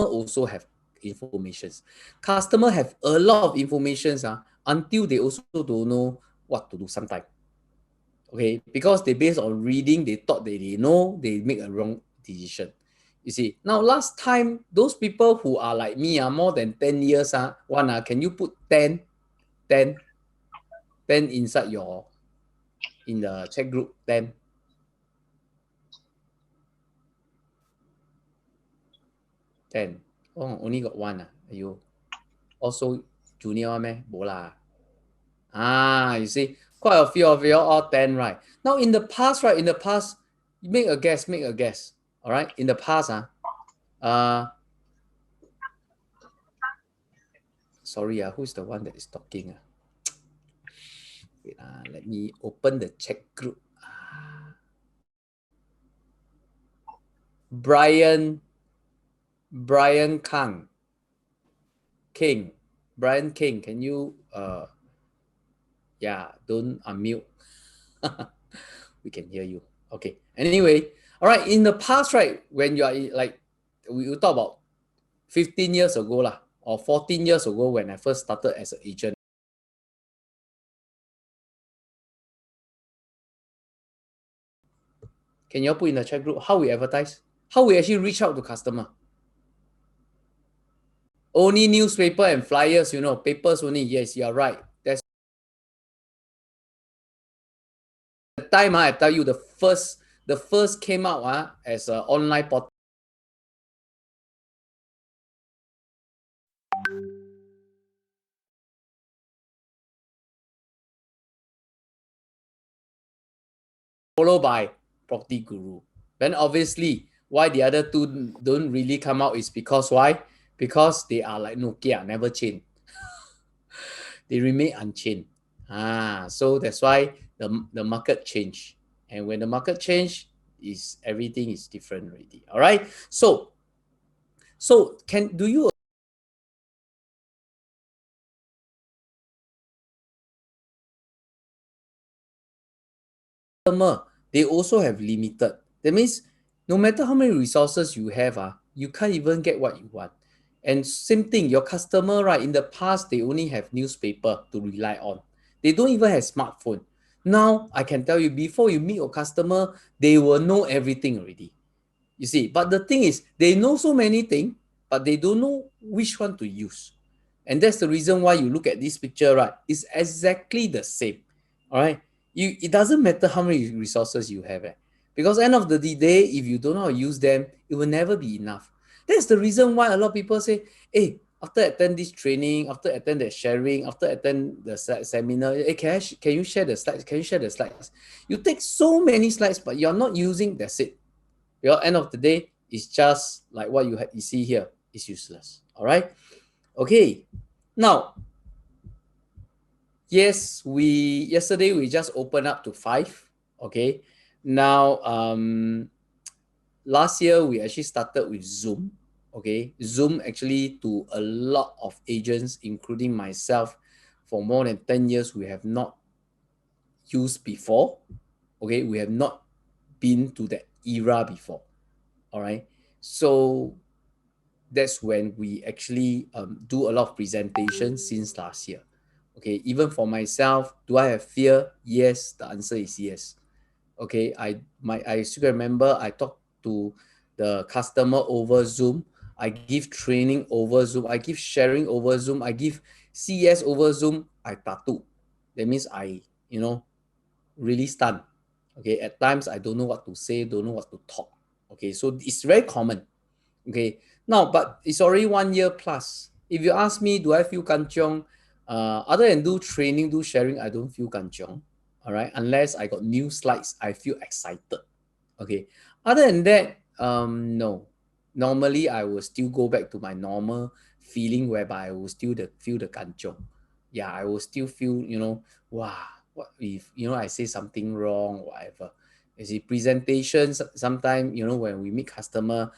also have informations. Customer have a lot of informations until they also don't know what to do sometimes. Okay, because they based on reading, they thought that they know, they make a wrong decision. You see, now last time, those people who are like me, more than 10 years, can you put 10 inside in the chat group? 10. Oh, only got one. You also junior one meh? Bola. You see, quite a few of you all 10, right? Now, in the past, right? In the past, make a guess. All right. In the past, sorry, who's the one that is talking? Wait, let me open the chat group. Brian Kang. Brian King, can you don't unmute. We can hear you. Okay. Anyway, all right. In the past, right, when you are like, we talk about 15 years ago lah, or 14 years ago when I first started as an agent. Can you all put in the chat group how we advertise? How we actually reach out to customer? Only newspaper and flyers, papers only. Yes, you are right. That's the time I tell you the first came out as an online portal. Followed by Property Guru. Then obviously, why the other two don't really come out is because why? Because they are like Nokia, never change. They remain unchanged. So that's why the market change. And when the market change, everything is different already. All right. So do you they also have limited. That means no matter how many resources you have, you can't even get what you want. And same thing, your customer, right? In the past, they only have newspaper to rely on. They don't even have smartphone. Now, I can tell you, before you meet your customer, they will know everything already. You see, but the thing is, they know so many things, but they don't know which one to use. And that's the reason why you look at this picture, right? It's exactly the same. All right. It doesn't matter how many resources you have, because end of the day, if you don't know how to use them, it will never be enough. That's the reason why a lot of people say, hey, after attend this training, after attend that sharing, after attend the seminar, hey, can you share the slides? Can you share the slides? You take so many slides, but you're not using, that's it. Because end of the day, it's just like what you see here. It's useless. All right. Okay. Now, yes, yesterday we just opened up to 5. Okay. Now, last year we actually started with Zoom. Okay. Zoom actually to a lot of agents, including myself, for more than 10 years, we have not used before. Okay. We have not been to that era before. All right. So that's when we actually do a lot of presentations since last year. Okay, even for myself, do I have fear? Yes, the answer is yes. Okay, I still remember I talked to the customer over Zoom. I give training over Zoom. I give sharing over Zoom. I give CES over Zoom. I tattoo. That means I, really stunned. Okay, at times I don't know what to say, don't know what to talk. Okay, so it's very common. Okay, now, but it's already 1 year plus. If you ask me, do I feel kanchiong? Other than do training, do sharing, I don't feel kanchiong. All right, unless I got new slides, I feel excited. Okay, other than that, no. Normally, I will still go back to my normal feeling whereby I will still feel the kanchiong. Yeah, I will still feel, wow, what if, I say something wrong, whatever. You see, presentations, sometimes, when we meet customer,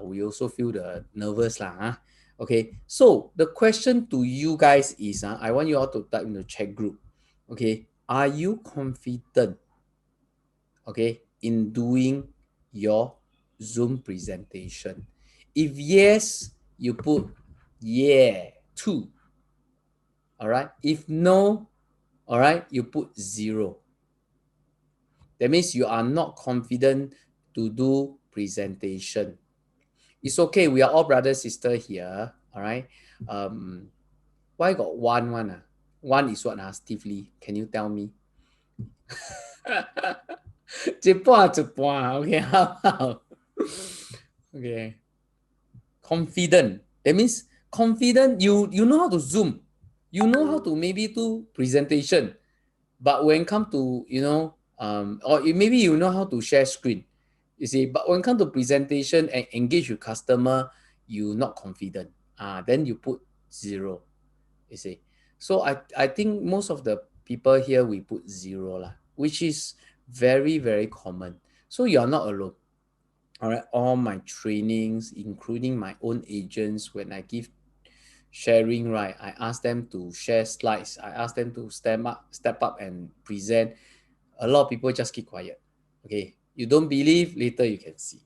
we also feel the nervous lah. Okay, so the question to you guys is, I want you all to type in the chat group. Okay, are you confident, okay, in doing your Zoom presentation? If yes, you put yeah, 2. All right. If no, all right, you put 0. That means you are not confident to do presentation. It's okay. We are all brother sister here. All right. Why got one? One is what? Steve Lee. Can you tell me? 一半一半 okay, how about? Okay. Confident. That means confident, you know how to zoom. You know how to maybe do presentation. But when come to, or maybe you know how to share screen. You see, but when come to presentation and engage with customer, you not confident. Then you put 0. You see. So I think most of the people here we put 0 lah, which is very, very common. So you are not alone. All right, all my trainings, including my own agents, when I give sharing, right, I ask them to share slides. I ask them to step up and present. A lot of people just keep quiet. Okay, you don't believe, later you can see.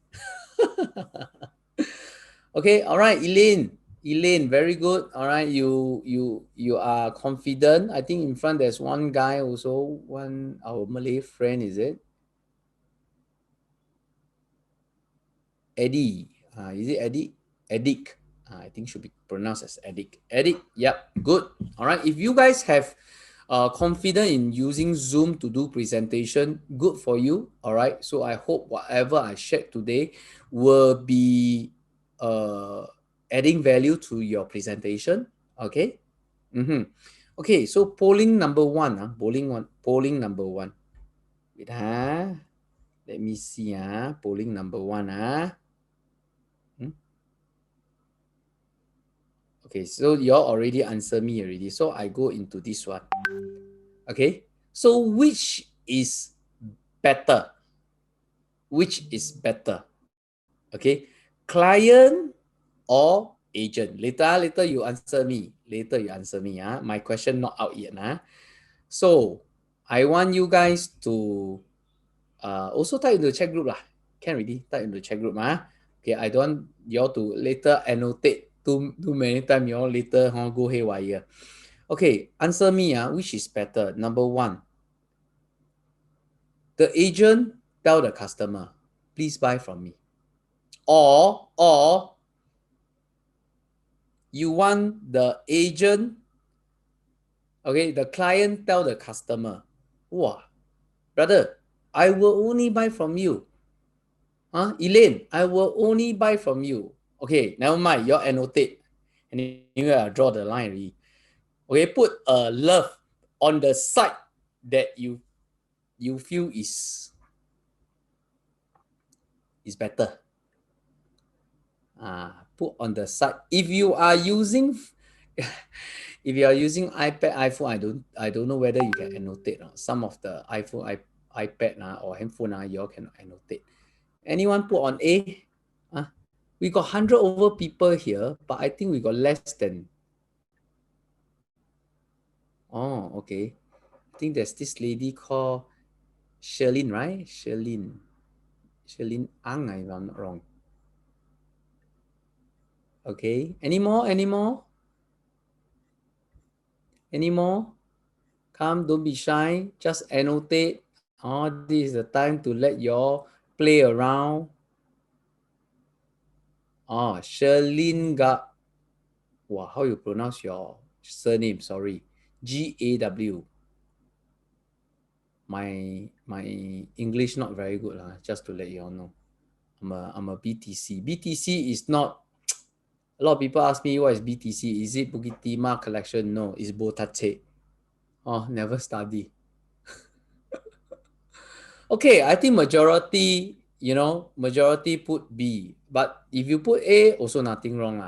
Okay, all right, Elaine, very good. All right, you are confident. I think in front there's one guy also, one our Malay friend, is it? Eddie. Is it Eddie? Edic. I think should be pronounced as Edic. Edic, yep, good. All right. If you guys have confident in using Zoom to do presentation, good for you. All right. So I hope whatever I shared today will be adding value to your presentation. Okay. Mm-hmm. Okay. So polling number one. Polling number one. Wait, let me see. Polling number one. Hmm? Okay, so you all already answered me already. So I go into this one. Okay, so which is better? Which is better? Okay, client or agent? Later you answer me. Later you answer me. My question not out yet. So I want you guys to also type into the chat group lah. Can already type into the chat group. Okay, I don't want you all to later annotate too many times. You all later go haywire. Okay, answer me. Which is better? Number one, the agent tell the customer, please buy from me. Or you want the agent, okay, the client tell the customer, wow, brother, I will only buy from you. Elaine, I will only buy from you. Okay, never mind, you annotate. And you draw the line already. Okay, put a love on the side that you feel is better. Put on the side. If you are using iPad, iPhone, I don't know whether you can annotate. Some of the iPhone, iPad or handphone, you all cannot annotate. Anyone put on A? We got 100 over people here, but I think we got less than. Oh, okay. I think there's this lady called Sherlyn, right? Sherlyn Ang, if I'm not wrong. Okay. Any more? Come, don't be shy. Just annotate. This is the time to let y'all play around. Sherlyn Gap. Wow, how you pronounce your surname? Sorry. Gaw. My English not very good, just to let you all know. I'm a BTC. BTC is not. A lot of people ask me what is BTC. Is it Bukit Timah collection? No, it's Botache. Never study. Okay, I think majority put B. But if you put A, also nothing wrong.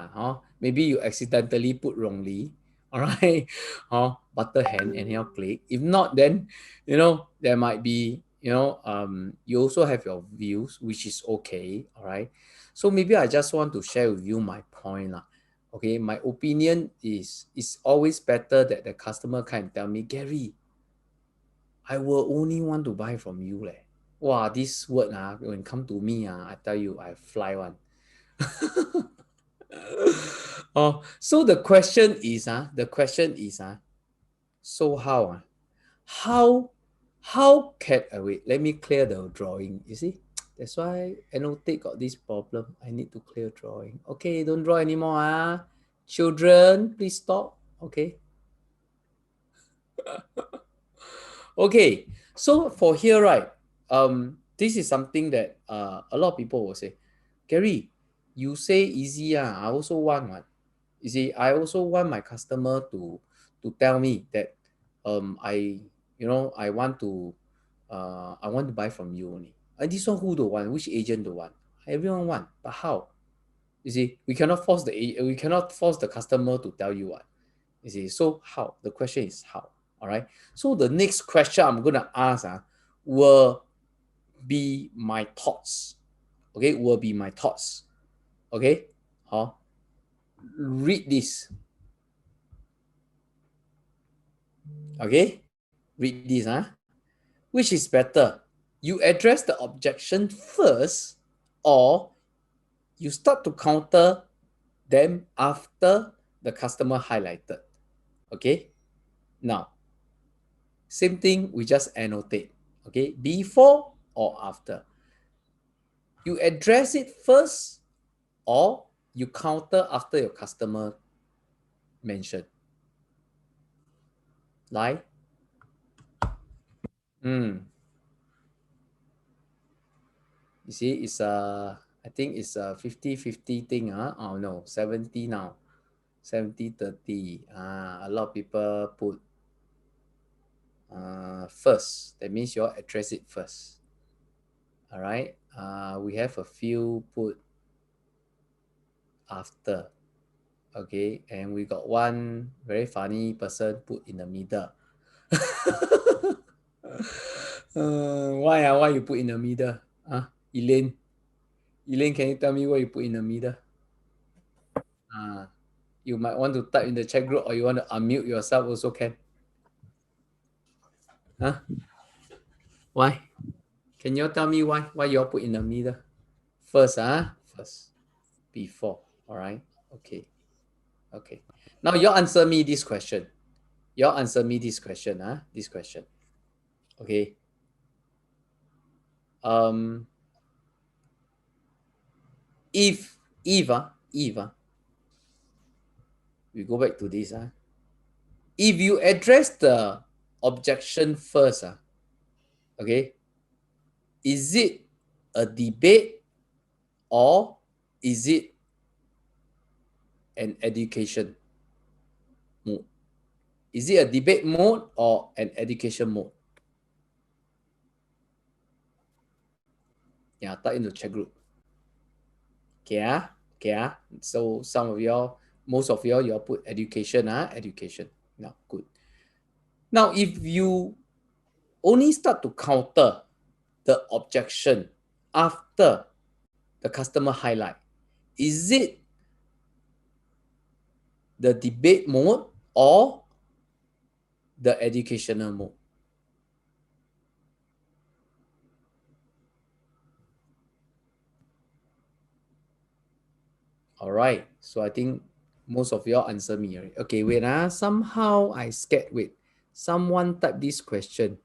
Maybe you accidentally put wrongly. All right. Butter hand and here click. If not, then there might be, you also have your views, which is okay. All right. So maybe I just want to share with you my point. Okay, my opinion is it's always better that the customer can tell me, Gary, I will only want to buy from you. Wow, this word when come to me, I tell you, I fly one. Oh, so the question is, so how can, wait, let me clear the drawing. You see, that's why annotate got this problem. I need to clear drawing. Okay, don't draw anymore. Children, please stop. Okay. Okay, so for here, right, this is something that a lot of people will say, Gary, you say easy, I also want one. You see, I also want my customer to tell me that I want to buy from you only. And this one who don't want? Which agent don't want? Everyone want, but how? You see, we cannot force the customer to tell you what. You see, so how? The question is how. All right. So the next question I'm gonna ask will be my thoughts. Okay, will be my thoughts. Okay. Read this. Okay, read this. Which is better? You address the objection first, or you start to counter them after the customer highlighted. Okay. Now, same thing, we just annotate. Okay, before or after. You address it first, or you counter after your customer mentioned. Like, you see, I think it's a 50-50 thing. Oh no, 70 now. 70-30. A lot of people put first. That means you all address it first. All right. We have a few put after. Okay, and we got one very funny person put in the middle. Why you put in the middle? Elaine. Elaine, can you tell me why you put in the middle? You might want to type in the chat group, or you want to unmute yourself also can. Huh? Why? Can you tell me why you all put in the middle? First, first. Before. All right. Okay. Okay. Now you answer me this question. You answer me this question, This question. Okay. If Eva, we go back to this, if you address the objection first, okay, is it a debate or is it an education mode? Is it a debate mode or an education mode? Yeah, type in the chat group. Okay, So most of y'all put education, education. Now, good. Now, if you only start to counter the objection after the customer highlight, is it the debate mode or the educational mode? All right. So I think most of y'all answer me. Right? Okay, wait. Somehow I scared. Wait. Someone type this question.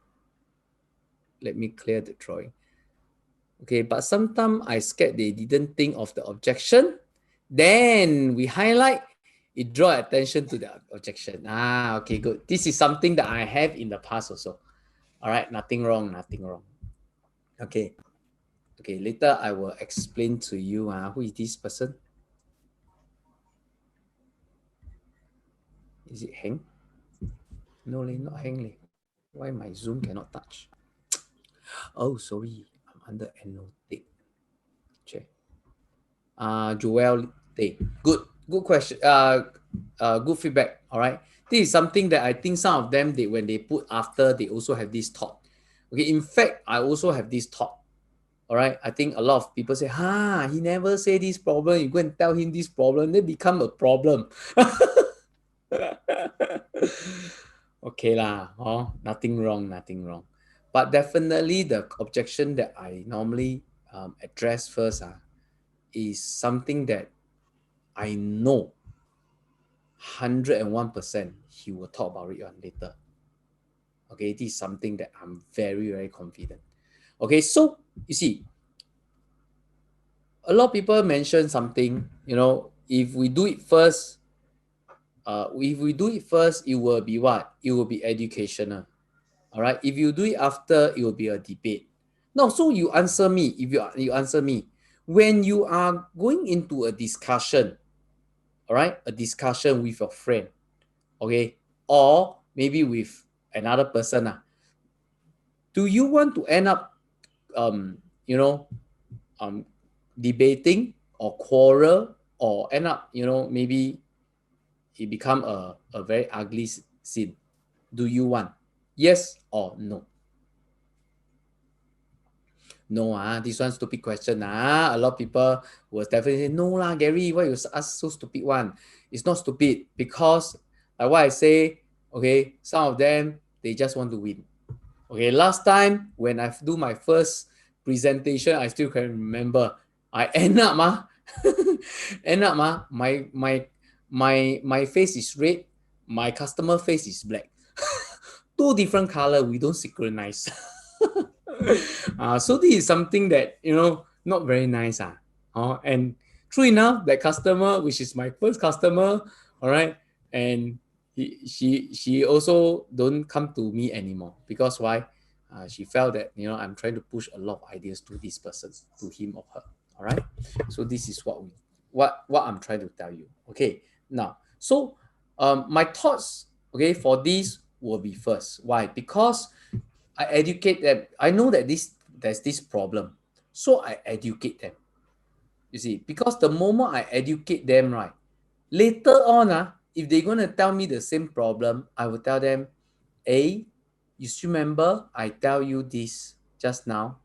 Let me clear the drawing. Okay, but sometimes I scared they didn't think of the objection. Then we highlight, it draw attention to the objection. Okay, good. This is something that I have in the past also. All right, nothing wrong. Okay. Okay, later I will explain to you who is this person. Is it Heng? No, not Heng. Why my Zoom cannot touch? Oh, sorry. I'm under annotate. Check. Joel Day. Good question. Good feedback. All right. This is something that I think some of them, when they put after, they also have this thought. Okay. In fact, I also have this thought. All right. I think a lot of people say, he never say this problem. You go and tell him this problem, they become a problem. Okay lah. Nothing wrong. But definitely the objection that I normally address first is something that I know 101% he will talk about it on later. Okay, this is something that I'm very, very confident. Okay, so you see, a lot of people mention something, if we do it first, it will be what? It will be educational. All right. If you do it after, it will be a debate. Now, so you answer me. If you answer me, when you are going into a discussion, all right, a discussion with your friend, okay, or maybe with another person, do you want to end up, um, you know, um, debating or quarrel, or end up, maybe it become a very ugly scene? Do you want? Yes or no? No, this one stupid question. A lot of people will definitely say, no lah, Gary, why you ask so stupid one? It's not stupid because, like what I say, okay, some of them, they just want to win. Okay, last time when I do my first presentation, I still can remember. I end up, my face is red, my customer face is black. Two different color, we don't synchronize. So this is something that not very nice. And true enough, that customer, which is my first customer, all right, and she also don't come to me anymore because why? She felt that I'm trying to push a lot of ideas to this person, to him or her. All right. So this is what I'm trying to tell you. Okay. Now, so my thoughts, okay, for this will be first. Why? Because I educate them. I know that there's this problem. So I educate them. You see, because the moment I educate them, right, later on, if they're gonna tell me the same problem, I will tell them, A, you still remember I tell you this just now,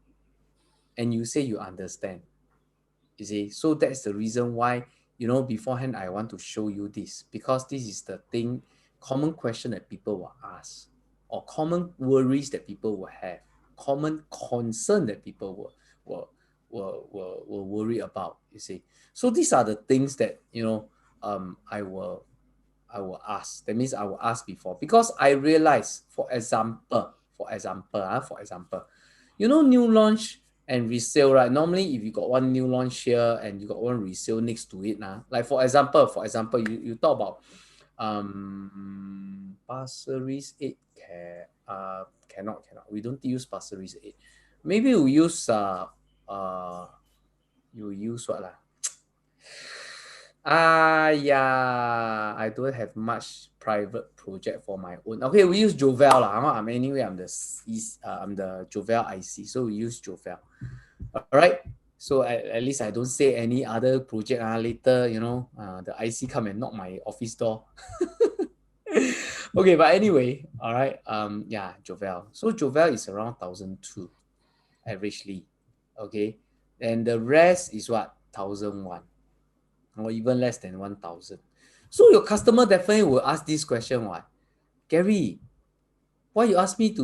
and you say you understand. You see, so that's the reason why, beforehand I want to show you this, because this is the thing, common question that people will ask, or common worries that people will have, common concern that people will worry about. You see, so these are the things that I will ask. That means I will ask before, because I realize, for example, new launch and resale, right? Normally, if you got one new launch here and you got one resale next to it, like for example, you talk about Pasir Ris 8 cannot. We don't use Pasir Ris 8. Maybe we use you use what lah? Yeah, I don't have much private project for my own. Okay, we use Jovel lah. Anyway, I'm the Jovel IC, so we use Jovel. All right. So at least I don't say any other project later. The IC come and knock my office door. Okay, but anyway, all right. Yeah, Jovel. So Jovel is around 1,002 averagely. Okay, and the rest is what 1,001. Or even less than 1,000. So your customer definitely will ask this question, what? Gary, why you ask me to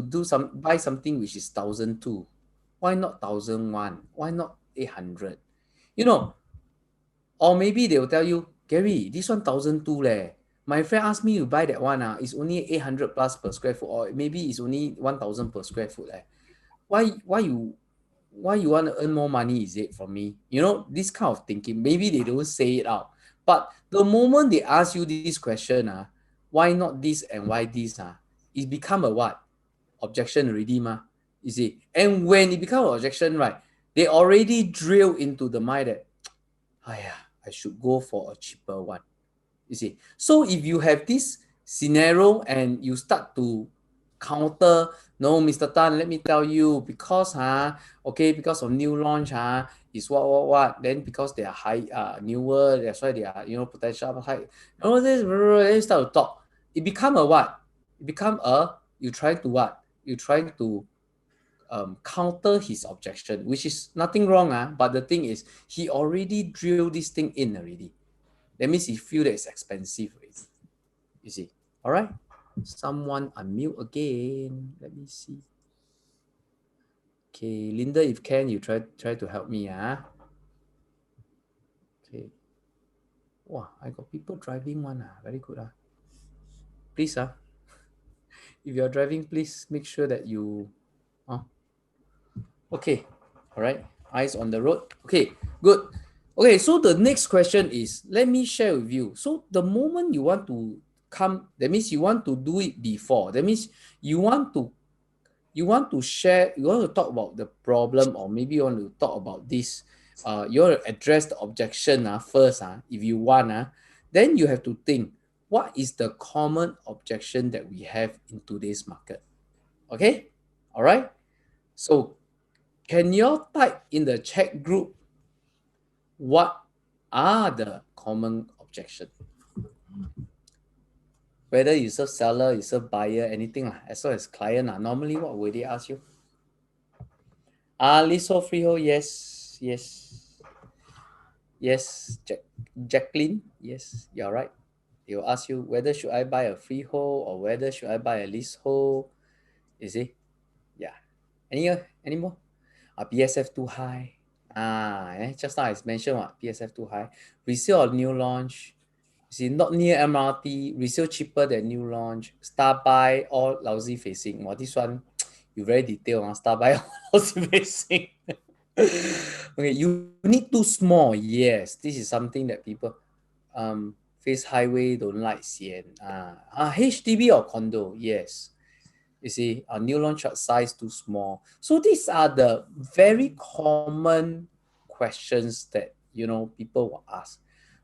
buy something which is 1,002? Why not 1,001? Why not 800? Or maybe they will tell you, Gary, this one 1,002 leh. My friend asked me to buy that one. It's only 800 plus per square foot, or maybe it's only 1,000 per square foot. Why you want to earn more money, is it, from me? This kind of thinking. Maybe they don't say it out, but the moment they ask you this question, why not this and why this, it become a what? Objection already, you see. And when it become an objection, right, they already drill into the mind that, I should go for a cheaper one. You see, so if you have this scenario and you start to counter, no, Mr. Tan, let me tell you, because because of new launch is what, then because they are high newer, that's why they are potential high. All this, then you start to talk. It become a what? It become a, you try to what? You try to counter his objection, which is nothing wrong, but the thing is, he already drilled this thing in already. That means he feel that it's expensive already. You see. All right. Someone unmute again. Let me see. Okay, Linda, if can, you try to help me. Okay. Wow, I got people driving one. Very good. Please, if you're driving, please make sure that you, uh, okay, all right, eyes on the road. Okay, good. Okay, so the next question is, let me share with you. So the moment you want to come, that means you want to do it before. That means you want to share, you want to talk about the problem, or maybe you want to talk about this. You want to address the objection first. If you want, then you have to think what is the common objection that we have in today's market. Okay, all right. So can you type in the chat group what are the common objection? Whether you serve seller, you serve buyer, anything as well as client. Normally, what will they ask you? Leasehold, freehold, yes, yes, yes. Jacqueline, yes, you're right. They will ask you whether should I buy a freehold or whether should I buy a leasehold. You see, yeah. Any more? PSF too high. Just now I mentioned what PSF too high. Resale or new launch. You see, not near MRT. Resale cheaper than new launch. Star buy all lousy facing. This one you very detailed. Star buy all lousy facing. Okay, you need too small. Yes, this is something that people face highway don't like sian. HDB or condo, yes. You see, a new launch size too small. So these are the very common questions that people will ask.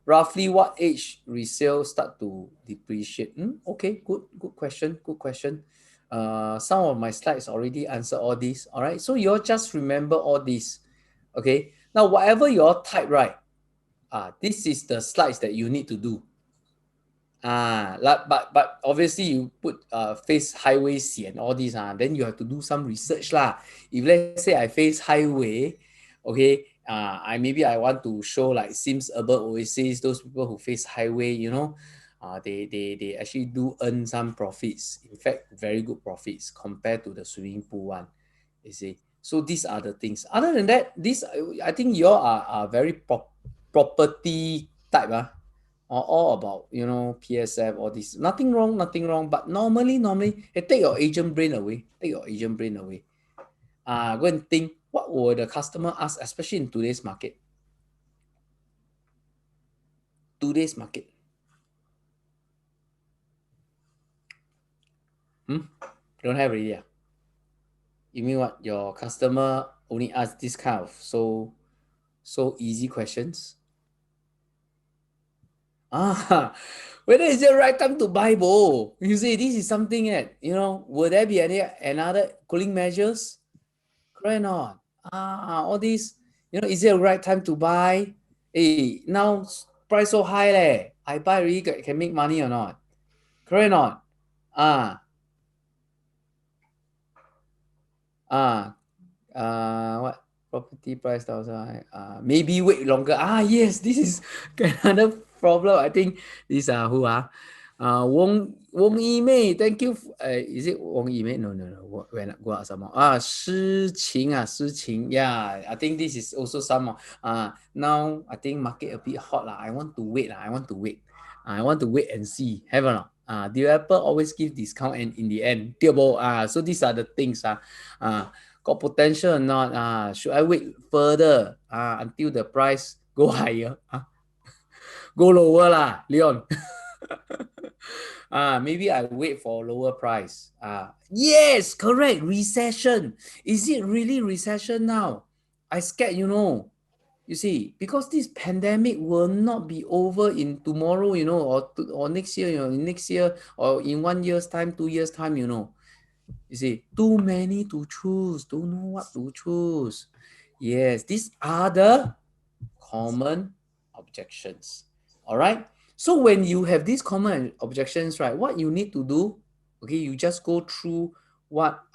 Roughly what age resale start to depreciate? Okay, good question, good question. Some of my slides already answer all this. All right, so you all just remember all this. Okay, now whatever you all type, right, this is the slides that you need to do. But obviously you put face highway and all these, then you have to do some research lah. If let's say I face highway, okay, I want to show like Sims Urban Oasis, those people who face highway, they actually do earn some profits. In fact, very good profits compared to the swimming pool one. You see, so these are the things. Other than that, this I think you all are very property type, all about PSF, all this. Nothing wrong, nothing wrong. But normally, hey, take your agent brain away. Take your agent brain away. Go and think what will the customer ask, especially in today's market. Today's market. Don't have already. You mean what? Your customer only ask this kind of so easy questions? Whether is it the right time to buy, Bo? You see, this is something that, will there be another cooling measures? Correct or not? All these, is it the right time to buy? Hey, now price so high leh. I buy really can make money or not? Correct or not? Ah, what? Property price thousand. Maybe wait longer. Yes, this is another problem. I think these are who are. Wong Yimei, thank you. Is it Wong Yimei? No. When go out some more. Shi Qing. Yeah, I think this is also some more. Now I think market a bit hot lah. I want to wait lah. I want to wait. I want to wait and see. Have or not? Developer always give discount and in the end, so these are the things. Got potential or not? Should I wait further until the price go higher? Go lower lah, Leon. Maybe I wait for lower price. Yes, correct. Recession. Is it really recession now? I scared, You see, because this pandemic will not be over in tomorrow, or next year, next year, or in 1 year's time, 2 years' time, You see, too many to choose. Don't know what to choose. Yes, these are the common objections. All right. So when you have these common objections, right, what you need to do, okay, you just go through what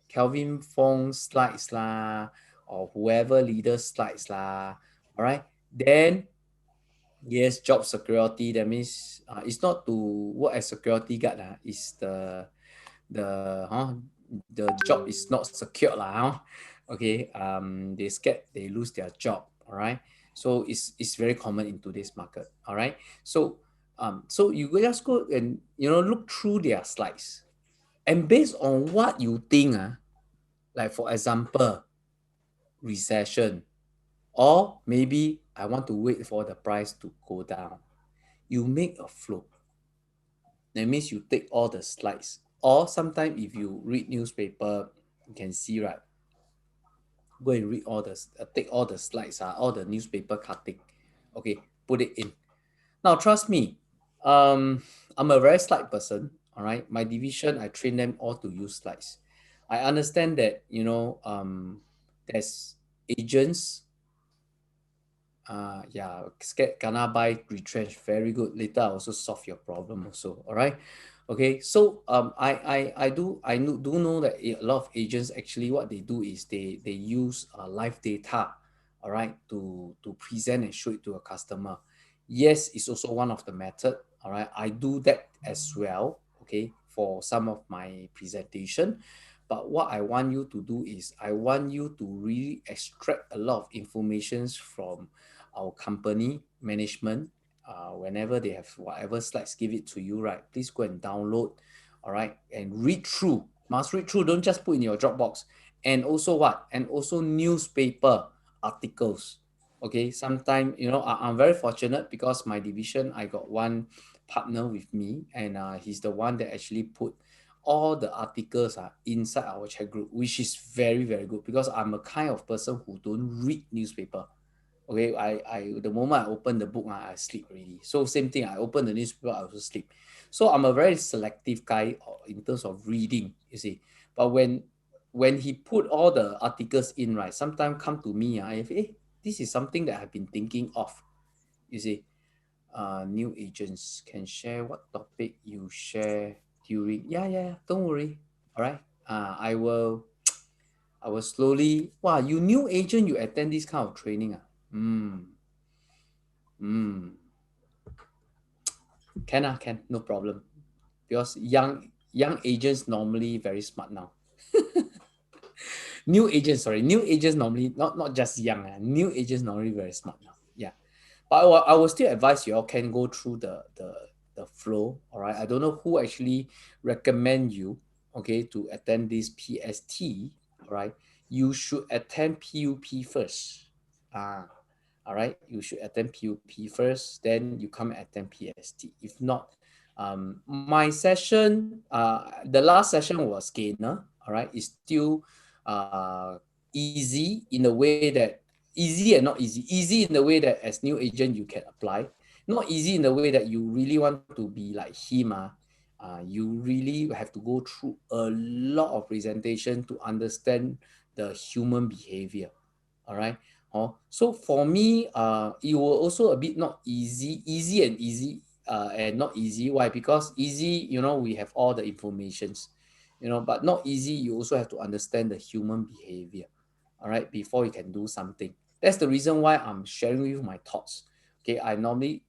Kelvin Fong's slides lah, or whoever leader's slides lah. All right. Then yes, job security. That means it's not to work as security guard. It's the job is not secure lah. Okay, they scared they lose their job. All right. So it's very common in today's market. All right. So you just go and look through their slides, and based on what you think, like for example, recession, or maybe I want to wait for the price to go down. You make a flow. That means you take all the slides. Or sometimes if you read newspaper, you can see, right? Go and read all the take all the slides, all the newspaper cutting. Okay, put it in. Now trust me, I'm a very slide person. All right, my division, I train them all to use slides. I understand that there's agents, yeah, scared kena buy retrench. Very good. Later I also solve your problem also. All right. Okay. So do know that a lot of agents actually what they do is they use live data, all right, to present and show it to a customer. Yes, it's also one of the method. All right. I do that as well. Okay, for some of my presentation. But what I want you to do is I want you to really extract a lot of informations from our company management. Whenever they have whatever slides give it to you, right, please go and download, all right, and read through. Must read through, don't just put in your Dropbox. And also what, and also newspaper articles. Okay, sometimes I'm very fortunate because my division, I got one partner with me, and he's the one that actually put all the articles inside our chat group, which is very very good because I'm a kind of person who don't read newspaper. Okay, the moment I open the book, I sleep already. So same thing, I open the newspaper, I also sleep. So I'm a very selective guy in terms of reading, you see. But when he put all the articles in, right, sometimes come to me, I feel, this is something that I've been thinking of, you see. New agents can share what topic you share during. Yeah, don't worry. All right. I will slowly. Wow, you new agent, you attend this kind of training. Mm, can, no problem. Because young agents normally very smart now. New agents normally not just young. New agents normally very smart now. Yeah. But I will still advise you all can go through the flow. All right. I don't know who actually recommend you, okay, to attend this PST. All right. You should attend PUP first. All right. You should attend PUP first, then you come and attend PST. If not, my session, the last session was gainer. All right. It's still easy in a way that easy and not easy. Easy in the way that as new agent you can apply. Not easy in the way that you really want to be like him. You really have to go through a lot of presentation to understand the human behavior. All right. So for me, it will also a bit not easy, and not easy. Why? Because easy, we have all the informations, but not easy. You also have to understand the human behavior, all right, before you can do something. That's the reason why I'm sharing with you my thoughts. Okay, I normally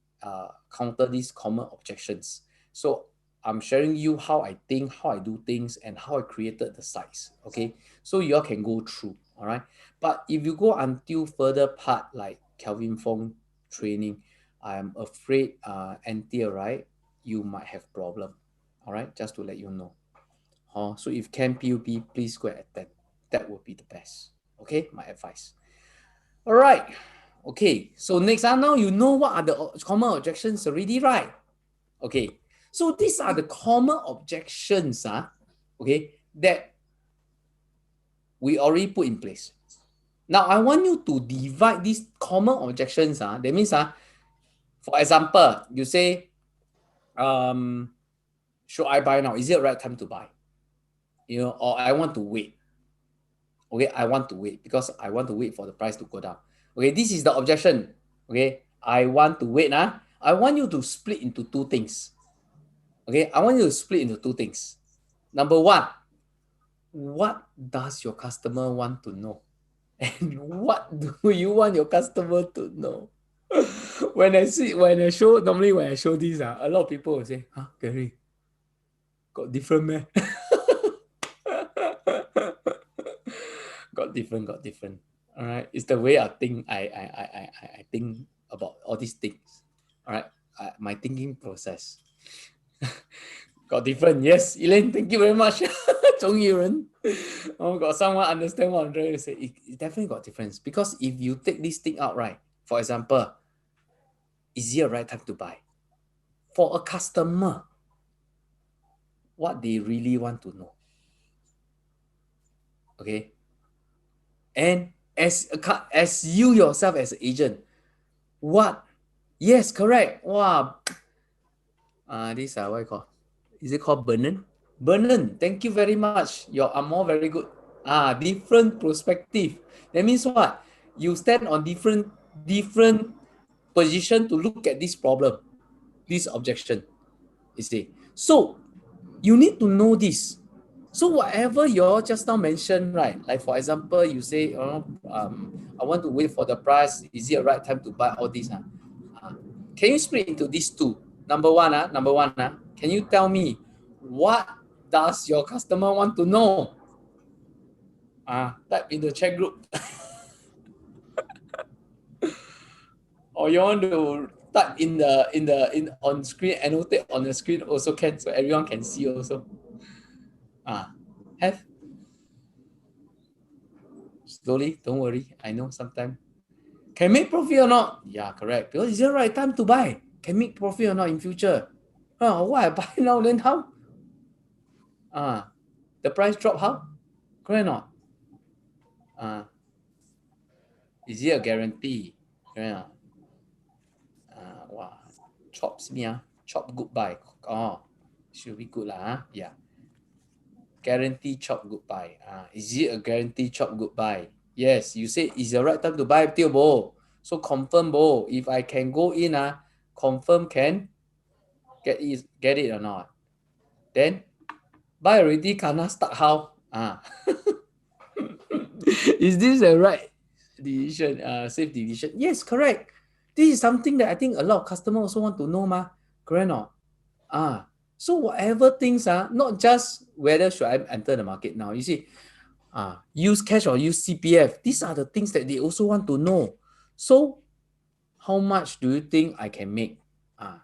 counter these common objections. So I'm sharing you how I think, how I do things, and how I created the sites. Okay, so you all can go through. All right. But if you go until further part like Kelvin Fong training, I'm afraid until right, you might have problem. All right, just to let you know. So if can PUP, please go and attend. That would be the best. Okay, my advice. All right. Okay. So next, now you know what are the common objections already, right? Okay. So these are the common objections, okay, that we already put in place. Now, I want you to divide these common objections. That means, for example, you say, should I buy now? Is it the right time to buy? Or I want to wait. Okay, I want to wait because I want to wait for the price to go down. Okay, this is the objection. Okay, I want to wait. I want you to split into two things. Okay, I want you to split into two things. Number one, what does your customer want to know? And what do you want your customer to know? Normally when I show this, a lot of people will say, Gary, got different man. got different. All right, it's the way I think. I think about all these things. All right, my thinking process got different. Yes, Elaine, thank you very much. 终于有人 oh, got someone understand what I'm trying to say. It definitely got difference because if you take this thing out, right? For example, is it a right time to buy? For a customer, what they really want to know. Okay, and as you yourself as an agent, what? Yes, correct. Wow. This what you call? Is it called Vernon? Vernon, thank you very much. Your more very good. Different perspective. That means what? You stand on different position to look at this problem, this objection. You see. So you need to know this. So whatever you all just now mentioned, right? Like for example, you say, I want to wait for the price. Is it a right time to buy all this? Can you split into these two? Number one, can you tell me what does your customer want to know? Type in the chat group. Or you want to type in on screen, annotate on the screen also can, so everyone can see also. Have slowly, don't worry. I know sometimes. Can make profit or not? Yeah, correct. Because it's the right time to buy. Can make profit or not in future? What I buy now, then how? The price drop how? Correct or not? Is it a guarantee? Correct or not? Wow. Chops me, chop goodbye. Oh, should be good lah. Yeah. Guarantee chop goodbye. Is it a guarantee chop goodbye? Yes, you say it's the right time to buy Tio Bo. So confirm Bo. If I can go in, confirm can get it or not. Then buy already cannot start how? Is this the right decision? Safe decision? Yes, correct. This is something that I think a lot of customers also want to know, correct or not? So whatever things not just whether should I enter the market now. You see, use cash or use CPF. These are the things that they also want to know. So how much do you think I can make? All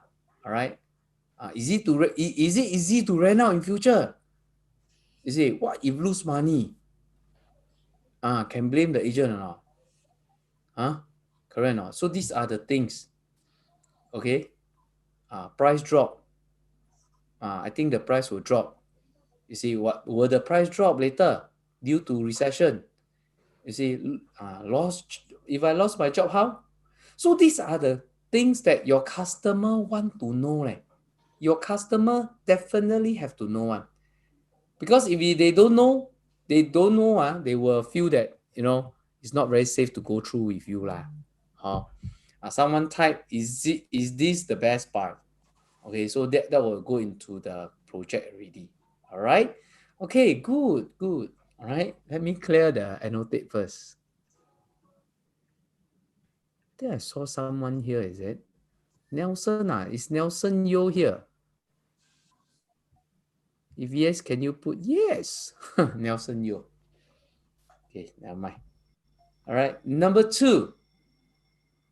right. Is it easy to rent out in future? You see, what if lose money? Can blame the agent or not? Correct or not? So these are the things. Okay. Price drop. I think the price will drop. You see, what will the price drop later due to recession? You see, if I lost my job, how? So these are the things that your customer want to know. Your customer definitely have to know one. Because if they don't know, they will feel that, it's not very safe to go through with you. Someone type, is this the best part? Okay, so that will go into the project already. All right. Okay, good. All right, let me clear the annotate first. I think I saw someone here, is it? Nelson, is Nelson Yo here? If yes, can you put yes? Nelson Yo. Okay, never mind. All right, number 2.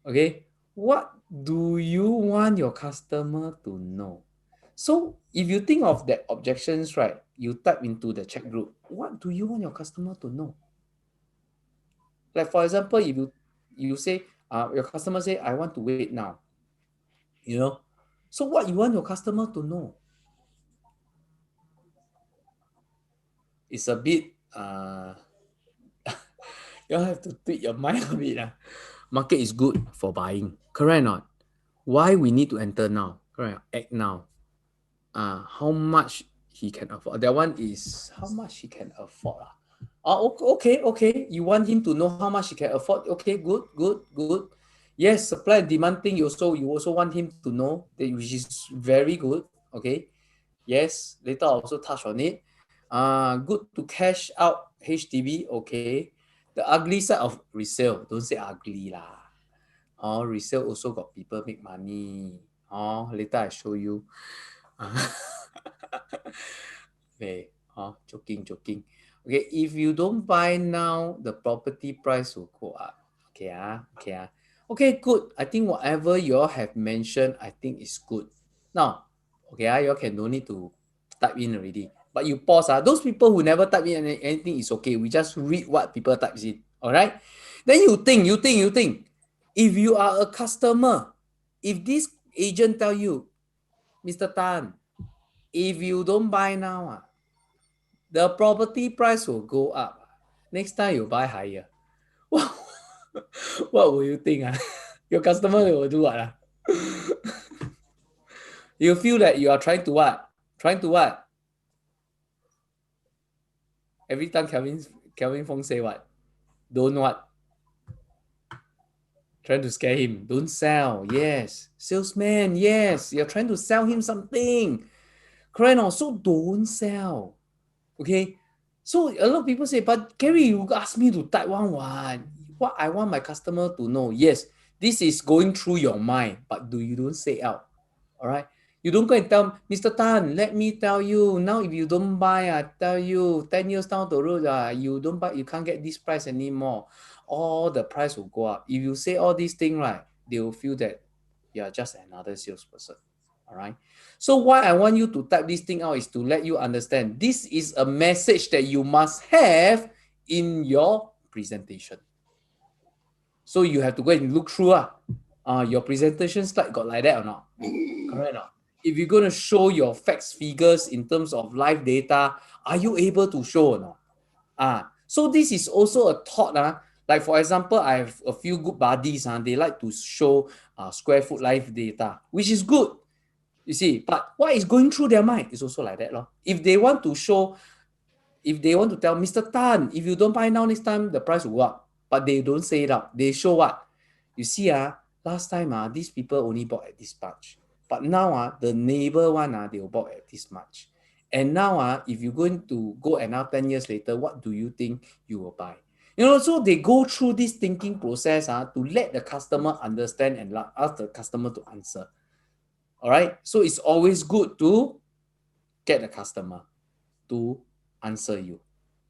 Okay, what do you want your customer to know? So if you think of that objections, right, you type into the chat group, what do you want your customer to know? Like for example, if you say, your customer say, I want to wait now. So what you want your customer to know? It's a bit, you have to tweak your mind a bit. Market is good for buying, correct or not? Why we need to enter now? Correct, act now. How much he can afford? That one is how much he can afford. Okay. You want him to know how much he can afford? Okay, good. Yes, supply and demand thing. You also want him to know that, which is very good. Okay. Yes, later I'll also touch on it. Good to cash out HDB. Okay. The ugly side of resale. Don't say ugly lah. Resale also got people make money. Later I show you. Okay. Joking. Okay, if you don't buy now, the property price will go up. Okay, Okay, good. I think whatever you all have mentioned, I think is good. Now, okay, you all can no need to type in already. But you pause. Those people who never type in anything is okay. We just read what people types in. All right. Then you think. If you are a customer, if this agent tell you, Mr. Tan, if you don't buy now, the property price will go up. Next time you buy higher. What, what will you think? Your customer will do what? You feel that you are trying to what? Trying to what? Every time Kelvin Fong say what? Don't what? Trying to scare him. Don't sell. Yes. Salesman. Yes. You're trying to sell him something. Correct or not? So don't sell. Okay. So a lot of people say, but Gary, you asked me to type one. What I want my customer to know. Yes, this is going through your mind, but you don't say out. All right. You don't go and tell Mr. Tan, let me tell you, now if you don't buy, I tell you, 10 years down the road, you don't buy, you can't get this price anymore. All the price will go up. If you say all these things, right, they will feel that you are just another salesperson. All right. So why I want you to type this thing out is to let you understand this is a message that you must have in your presentation. So you have to go and look through your presentation slide got like that or not? Correct or not? If you're going to show your facts, figures in terms of live data, are you able to show or not? So this is also a thought. Like for example, I have a few good buddies. They like to show square foot live data, which is good. You see, but what is going through their mind is also like that. If they want to show, if they want to tell Mr. Tan, if you don't buy now, next time the price will go up. But they don't say it out. They show what? You see, last time these people only bought at this much. But now the neighbor one, they will bought at this much. And now if you're going to go and now 10 years later, what do you think you will buy? So they go through this thinking process to let the customer understand and ask the customer to answer. All right. So it's always good to get the customer to answer you.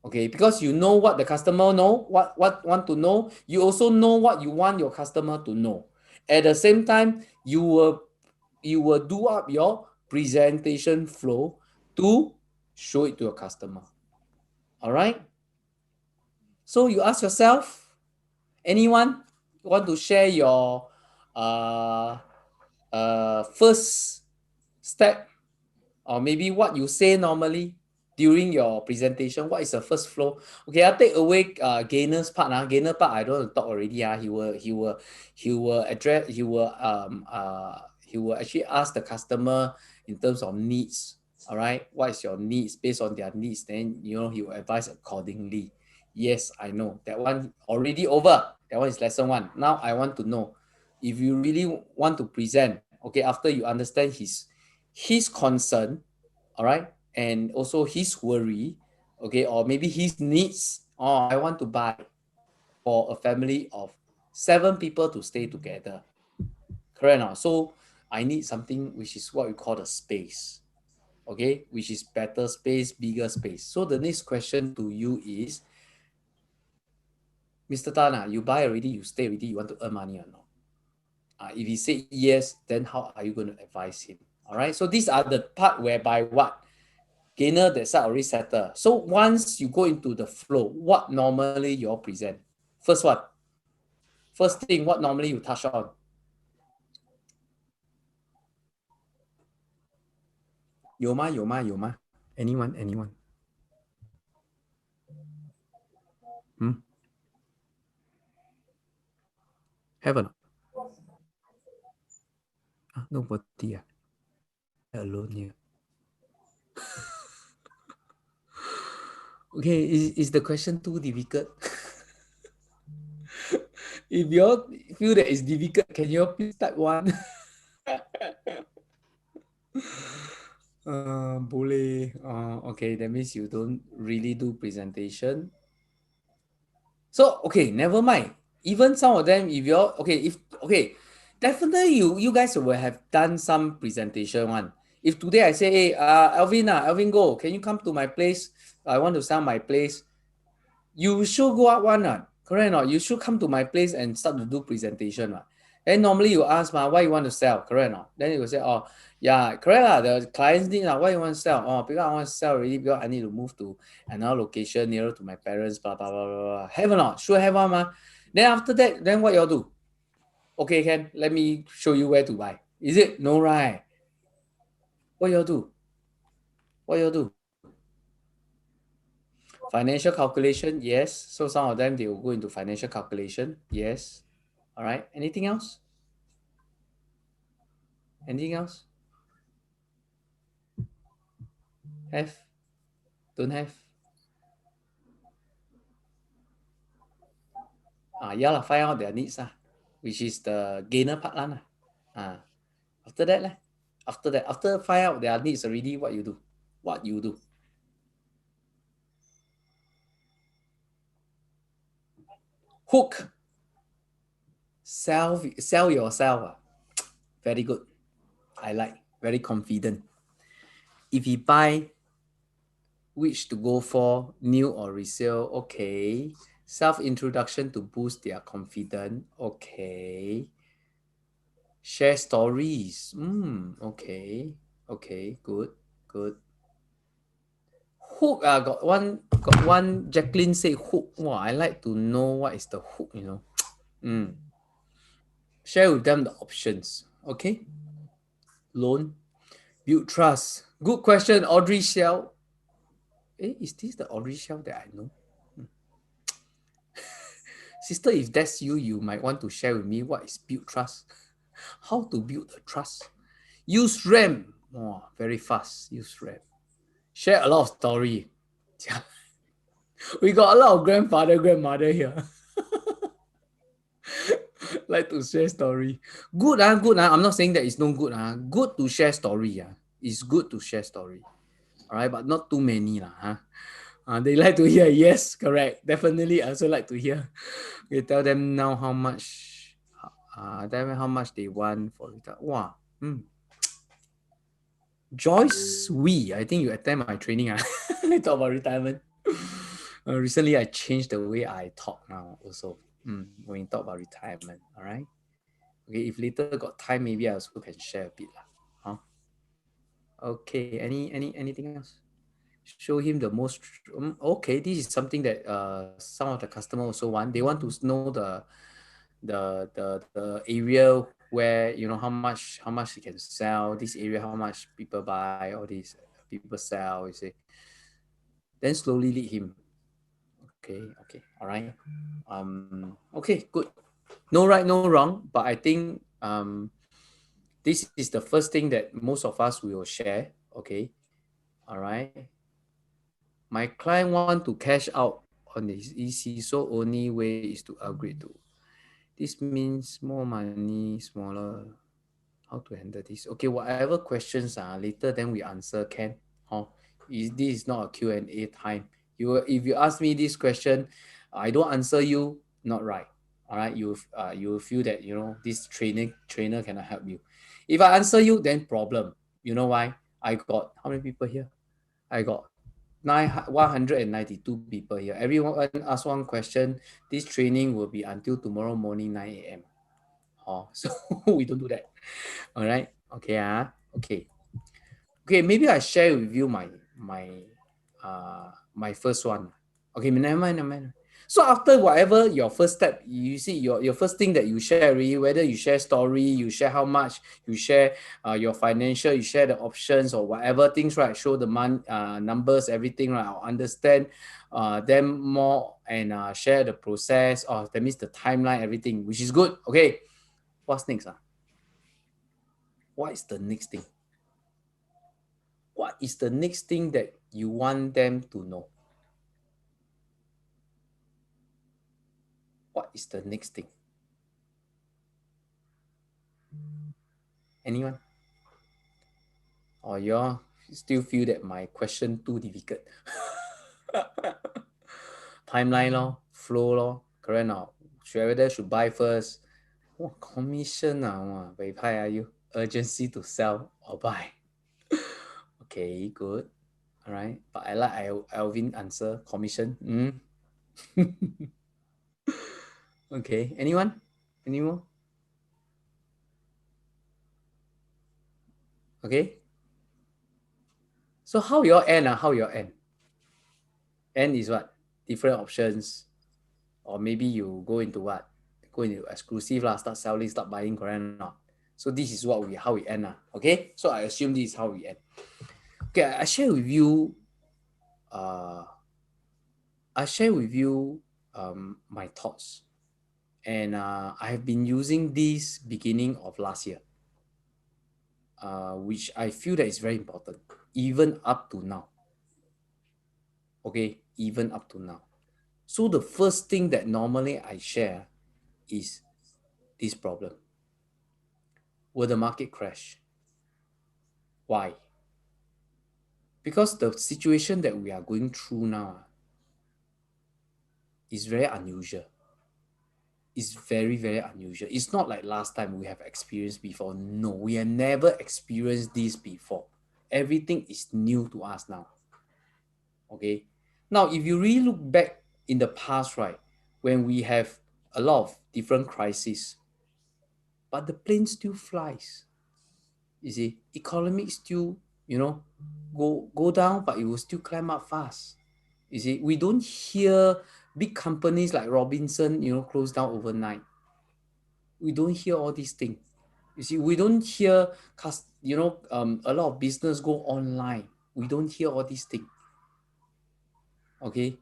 Okay, because you know what the customer know, what want to know. You also know what you want your customer to know. At the same time, you will do up your presentation flow to show it to your customer. All right. So you ask yourself, anyone want to share your first step, or maybe what you say normally during your presentation? What is the first flow? Okay, I'll take away Gainer's part. Gainer part, I don't want to talk already. He will address, he will actually ask the customer in terms of needs. All right, what is your needs? Based on their needs, then he will advise accordingly. Yes, I know that one already over. That one is lesson one. Now I want to know, if you really want to present, okay, after you understand his concern, all right, and also his worry, okay, or maybe his needs. I want to buy for a family of 7 people to stay together. Correct or not? So I need something which is what we call the space, okay, which is better space, bigger space. So the next question to you is, Mr. Tan, you buy already, you stay already, you want to earn money or not? If he said yes, then how are you going to advise him? All right. So these are the part whereby what? Gainer, that side already settled. So once you go into the flow, what normally you all present? First what? First thing, what normally you touch on? Yoma. Anyone? Hmm? Have or not? Nobody. Alone here. Okay, is the question too difficult? If you all feel that it's difficult, can you all please type one? Boleh. Okay, that means you don't really do presentation. So okay, never mind. Even some of them, if you're okay, definitely you guys will have done some presentation one. If today I say, hey, Alvin, Alvin, go, can you come to my place I want to sell my place. You should go up one, correct or not? You should come to my place and start to do presentation. Then normally you ask, why you want to sell, correct or not? Then you will say, oh, yeah, correct. The clients need, why you want to sell? Oh, because I want to sell already because I need to move to another location nearer to my parents, blah, blah, blah, blah, blah. Have or not? Sure have one, ma. Then after that, then what y'all do? Okay, Ken, let me show you where to buy. Is it? No, right? What y'all do? What y'all do? Financial calculation, yes. So some of them, they will go into financial calculation, yes. All right. Anything else? Anything else? Have? Don't have? Yeah, find out their needs, which is the gainer part. After that, after find out their needs already, what you do? What you do? Hook. Sell yourself. Very good. I like. Very confident. If you buy, which to go for, new or resale, okay. Self-introduction to boost their confidence, okay. Share stories, okay. Okay, good, good. Hook, got one Jacqueline say hook. Wow, I like to know what is the hook, Share with them the options, okay. Loan, build trust. Good question, Audrey Shell. Is this the Audrey Shell that I know? Sister, if that's you, you might want to share with me what is build trust. How to build a trust. Use RAM. Oh, very fast. Use RAM. Share a lot of story. We got a lot of grandfather, grandmother here. Like to share story. Good, good. I'm not saying that it's no good. Good to share story. It's good to share story. All right, but not too many. They like to hear. Yes, correct. Definitely. I also like to hear. You tell them now how much. Tell them how much they want for it. Wow. Joyce Wee, I think you attend my training. I talk about retirement. Recently, I changed the way I talk now also. When you talk about retirement, all right? Okay, if later got time, maybe I also can share a bit. Huh? Okay, anything else? Show him the most. Okay, this is something that some of the customer also want. They want to know the area where how much you can sell, this area how much people buy, all these people sell, you see. Then slowly lead him. Okay, all right. Okay, good. No right, no wrong, but I think this is the first thing that most of us will share. Okay, all right. My client want to cash out on his EC, so only way is to upgrade to. This means more money, smaller. How to handle this? Okay, whatever questions later then we answer, can. This is not a Q&A time. If you ask me this question, I don't answer you, not right. All right, you will feel that this trainer cannot help you. If I answer you, then problem. You know why? I got how many people here? I got 192 people here. Everyone ask one question. This training will be until tomorrow morning 9 a.m. So we don't do that. All right. Okay. Okay. Okay. Maybe I share with you my first one. Okay. Never mind. Never mind. So after whatever your first step, you see your first thing that you share really, whether you share story, you share how much, you share your financial, you share the options or whatever things, right? Show the numbers, everything, right? I'll understand them more and share the process, or that means the timeline, everything, which is good. Okay. What's next? What is the next thing? What is the next thing that you want them to know? What is the next thing? Anyone? Or you all still feel that my question too difficult? Timeline lor, flow lor, correct now. Whether should buy first. Commission very high are you? Urgency to sell or buy. Okay, good. All right. But I like Alvin answer commission. Okay. Anyone? Anyone? Okay. So how your end? How your end? End is what? Different options. Or maybe you go into what? Go into exclusive lah, start selling, start buying, correct or not? So this is what we how we end. Okay. So I assume this is how we end. Okay, uh I share with you my thoughts. And I have been using this beginning of last year, which I feel that is very important, even up to now. Okay, even up to now. So the first thing that normally I share is this problem. Will the market crash? Why? Because the situation that we are going through now is very unusual. It's very, very unusual. It's not like last time we have experienced before. No, we have never experienced this before. Everything is new to us now. Okay. Now, if you really look back in the past, right, when we have a lot of different crises, but the plane still flies. You see, economic still, go down, but it will still climb up fast. You see, we don't hear big companies like Robinson, close down overnight. We don't hear all these things. You see, we don't hear, a lot of business go online. We don't hear all these things. Okay.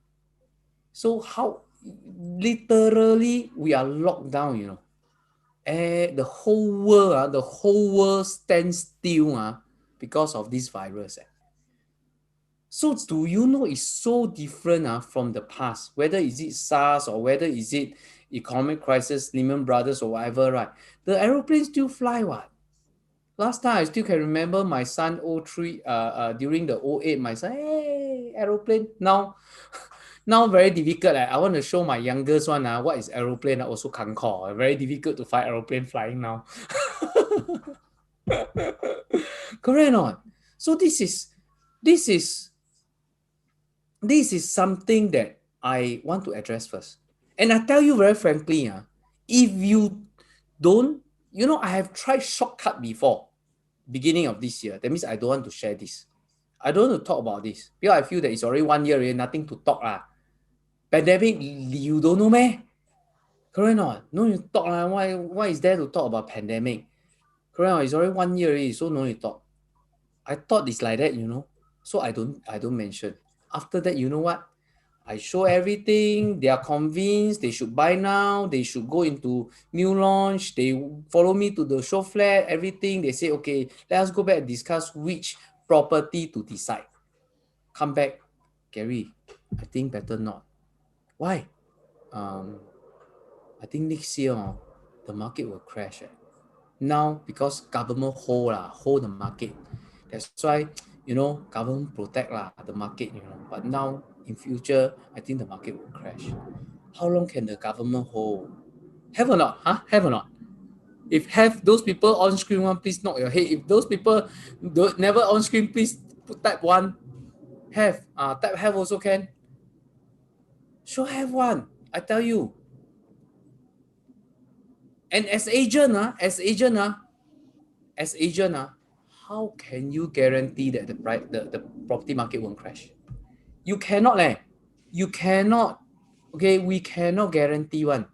So how literally we are locked down. The whole world stands still because of this virus. So do you know it's so different from the past, whether is it SARS or whether is it economic crisis, Lehman Brothers or whatever, right? The aeroplanes still fly what? Last time I still can remember my son 03 during the 08, my son, hey, aeroplane. Now very difficult. I want to show my youngest one what is aeroplane. I also can't call. Very difficult to find aeroplane flying now. Correct or not? So this is this is something that I want to address first. And I tell you very frankly, if you don't, I have tried shortcut before, beginning of this year. That means I don't want to share this. I don't want to talk about this because I feel that it's already 1 year already, nothing to talk. Pandemic, you don't know, man. Correct or not? No, you talk. Why is there to talk about pandemic? Correct or not? It's already 1 year already, so no need to talk. I thought it's like that, so I don't mention. After that, you know what? I show everything. They are convinced they should buy now. They should go into new launch. They follow me to the show flat, everything. They say, okay, let us go back and discuss which property to decide. Come back, Gary, I think better not. Why? Um, I think next year the market will crash. Now, because government hold the market. That's why, government protect the market. But now, in future, I think the market will crash. How long can the government hold? Have or not? Have or not? If have, those people on screen one, please knock your head. If those people never on screen, please put type one. Have. Type have also can. Sure have one. I tell you. And as agent, how can you guarantee that the property market won't crash? You cannot, You cannot. Okay, we cannot guarantee one.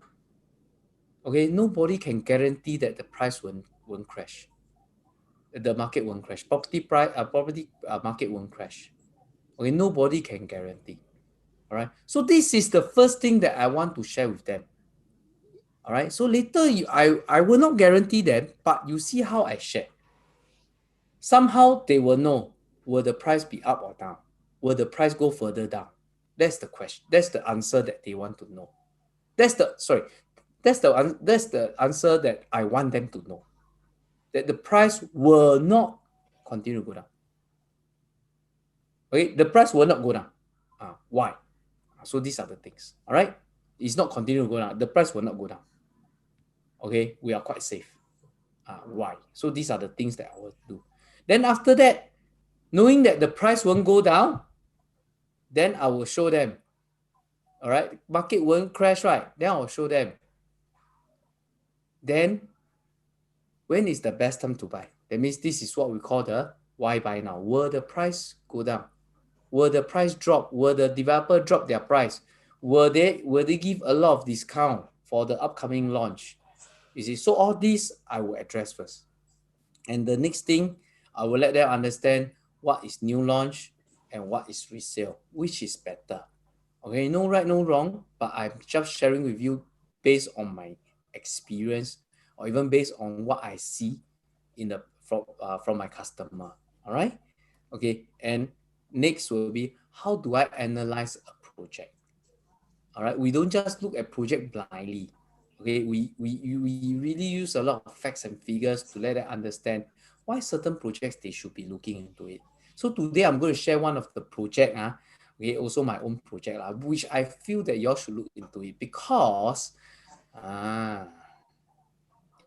Okay, nobody can guarantee that the price won't crash. The market won't crash. Property market won't crash. Okay, nobody can guarantee. All right. So this is the first thing that I want to share with them. All right. So later, I will not guarantee them, but you see how I share. Somehow they will know, will the price be up or down? Will the price go further down? That's the question. That's the answer that they want to know. That's the answer that I want them to know. That the price will not continue to go down. Okay, the price will not go down. Why? So these are the things. All right, it's not continue to go down. The price will not go down. Okay, we are quite safe. Why? So these are the things that I will do. Then after that, Knowing that the price won't go down, then I will show them. All right, market won't crash, right? Then I'll show them. Then when is the best time to buy? That means this is what we call the why buy now. Will the price go down? Will the price drop? Will the developer drop their price? Will they give a lot of discount for the upcoming launch? You see, so all these I will address first. And the next thing, I will let them understand what is new launch and what is resale, which is better. Okay, no right, no wrong, but I'm just sharing with you based on my experience or even based on what I see in the from my customer. All right. Okay, and next will be how do I analyze a project? All right, we don't just look at project blindly. Okay, we really use a lot of facts and figures to let them understand why certain projects they should be looking into it. So today I'm going to share one of the project, okay, also my own project, which I feel that y'all should look into it because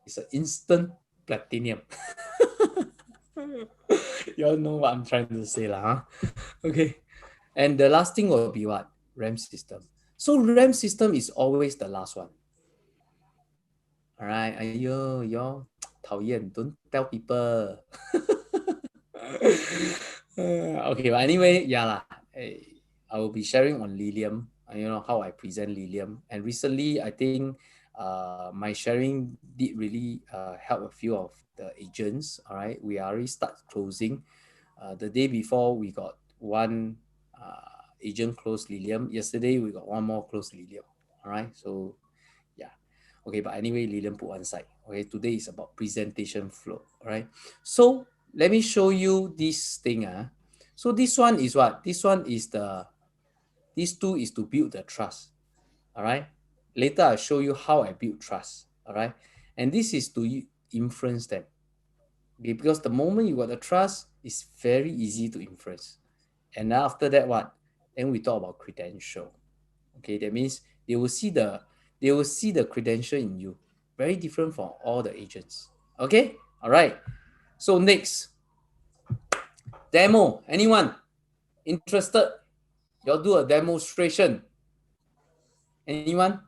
it's an instant platinum. Y'all know what I'm trying to say, huh? Okay. And the last thing will be what? RAM system. So RAM system is always the last one. All right. Ayo, y'all 讨厌, don't tell people. Okay, but anyway, yeah lah. I will be sharing on Lilium, how I present Lilium. And recently, I think my sharing did really help a few of the agents. All right, we already start closing. The day before, we got one agent close Lilium. Yesterday, we got one more close Lilium. All right, so yeah. Okay, but anyway, Lilium put one side. Okay, today is about presentation flow. All right, so let me show you this thing. So this one is what? This two is to build the trust. All right. Later I'll show you how I build trust. All right. And this is to influence them. Okay, because the moment you got the trust, it's very easy to influence. And after that, what? Then we talk about credential. Okay, that means they will see the credential in you. Very different from all the agents. Okay? All right. So next, demo. Anyone interested? Y'all do a demonstration. Anyone?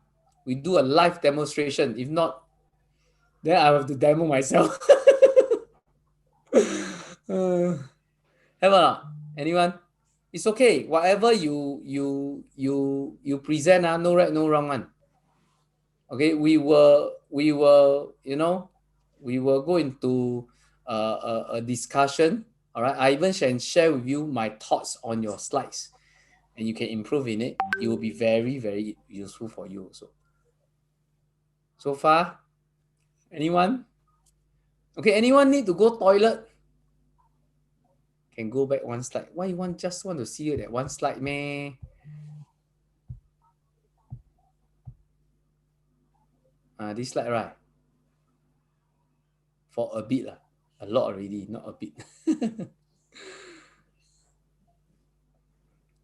We do a live demonstration. If not, then I have to demo myself. Have or not? Anyone? It's okay. Whatever you present, no right, no wrong one. Okay, we will we will go into a discussion. All right, I even can share with you my thoughts on your slides, and you can improve in it. It will be very, very useful for you also. So far, anyone? Okay, anyone need to go toilet? Can go back one slide. Why you just want to see that one slide, meh? This slide, right? For a bit lah. A lot already, not a bit.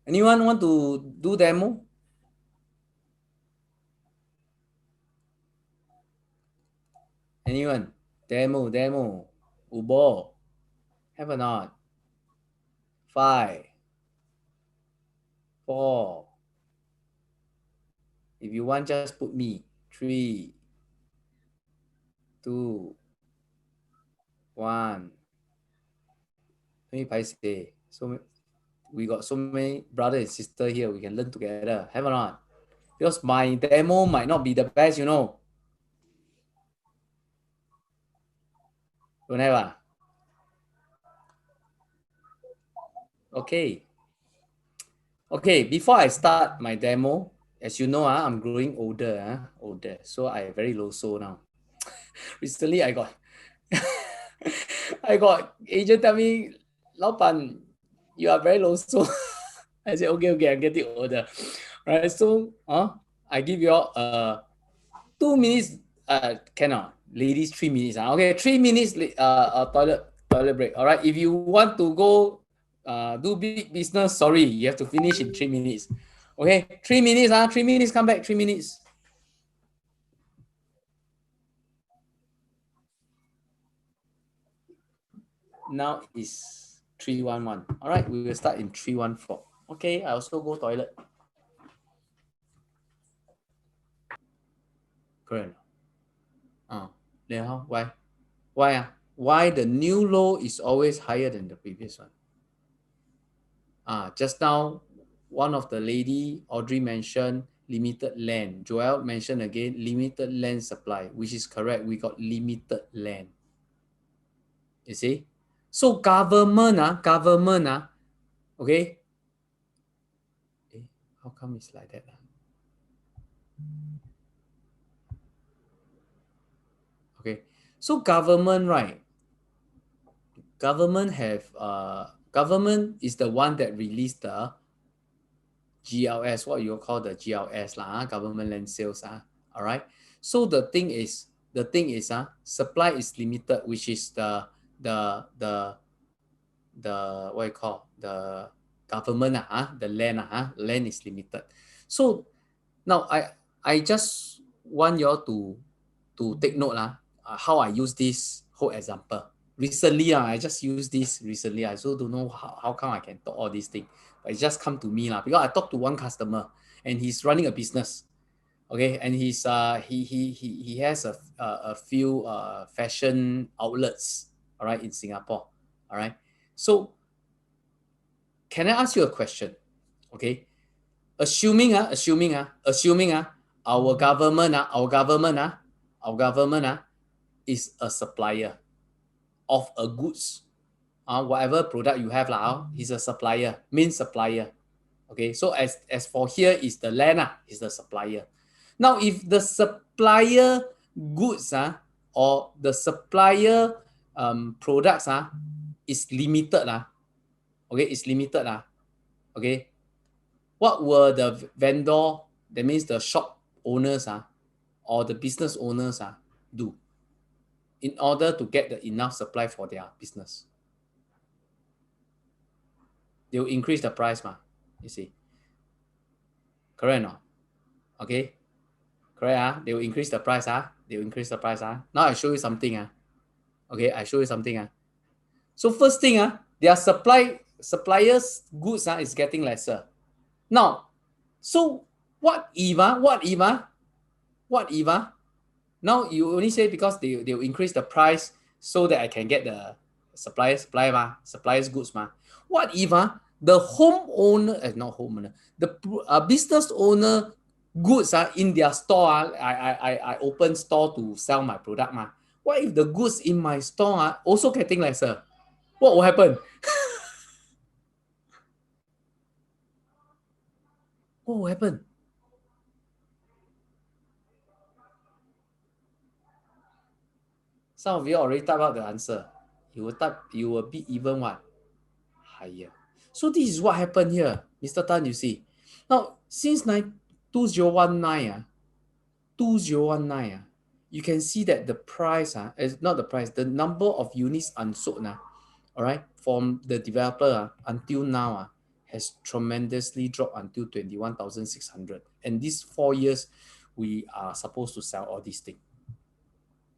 Anyone want to do demo? Anyone? Demo. Ubo. Have or not? 5, 4. If you want, just put me. 3, 2, 1. Let me paise. So we got so many brother and sister here. We can learn together. Have or not? Because my demo might not be the best, Don't have. Okay. Okay, before I start my demo, as you know, I'm growing older. So I very low so now. Recently, I got agent tell me, 老板, you are very low so. I said, okay, I'm getting older. Right, so I give you all 2 minutes, cannot. Ladies, 3 minutes. Okay, 3 minutes toilet break. All right, if you want to go do big business, sorry, you have to finish in 3 minutes. Okay, 3 minutes, 3 minutes, come back, 3 minutes. Now is 311. All right, we will start in 314. Okay, I also go toilet. Correct. Then how? Why? Why? Why the new low is always higher than the previous one? Just now, one of the lady, Audrey mentioned limited land. Joel mentioned again limited land supply, which is correct. We got limited land. You see? So government, okay? How come it's like that? Okay. So government, right? Government is the one that released the GLS, what you call the GLS lah, government land sales. All right. So the thing is, supply is limited, which is the the the what you call the government, the land, land is limited. So now I just want you all to take note, how I use this whole example. Recently, I just used this recently. I also don't know how come I can talk all these things. But it just come to me because I talked to one customer and he's running a business. Okay, and he has a few fashion outlets, all right, in Singapore. All right. So can I ask you a question? Okay. Assuming our government is a supplier of a goods, whatever product you have he's a supplier, main supplier. Okay, so as for here is the land, is the supplier. Now if the supplier goods, or the supplier products, is limited, okay, it's limited, okay, what will the vendor, that means the shop owners, or the business owners, do in order to get the enough supply for their business? They will increase the price, you see. Correct or not? Okay. Correct, they will increase the price, they will increase the price, Now I show you something, okay, I show you something, So first thing, their suppliers goods, is getting lesser. Now, so what if, now you only say because they will increase the price so that I can get the suppliers goods, What if, the homeowner, not homeowner, the business owner goods, in their store, I open store to sell my product, What if the goods in my store are also getting lesser? What will happen? What will happen? Some of you already type out the answer. You will be even what? Higher. So this is what happened here, Mr. Tan, you see. Now, since 2019, 2019, you can see that the price, is not the price, the number of units unsold, all right, from the developer, until now, has tremendously dropped until 21,600. And these 4 years, we are supposed to sell all these things.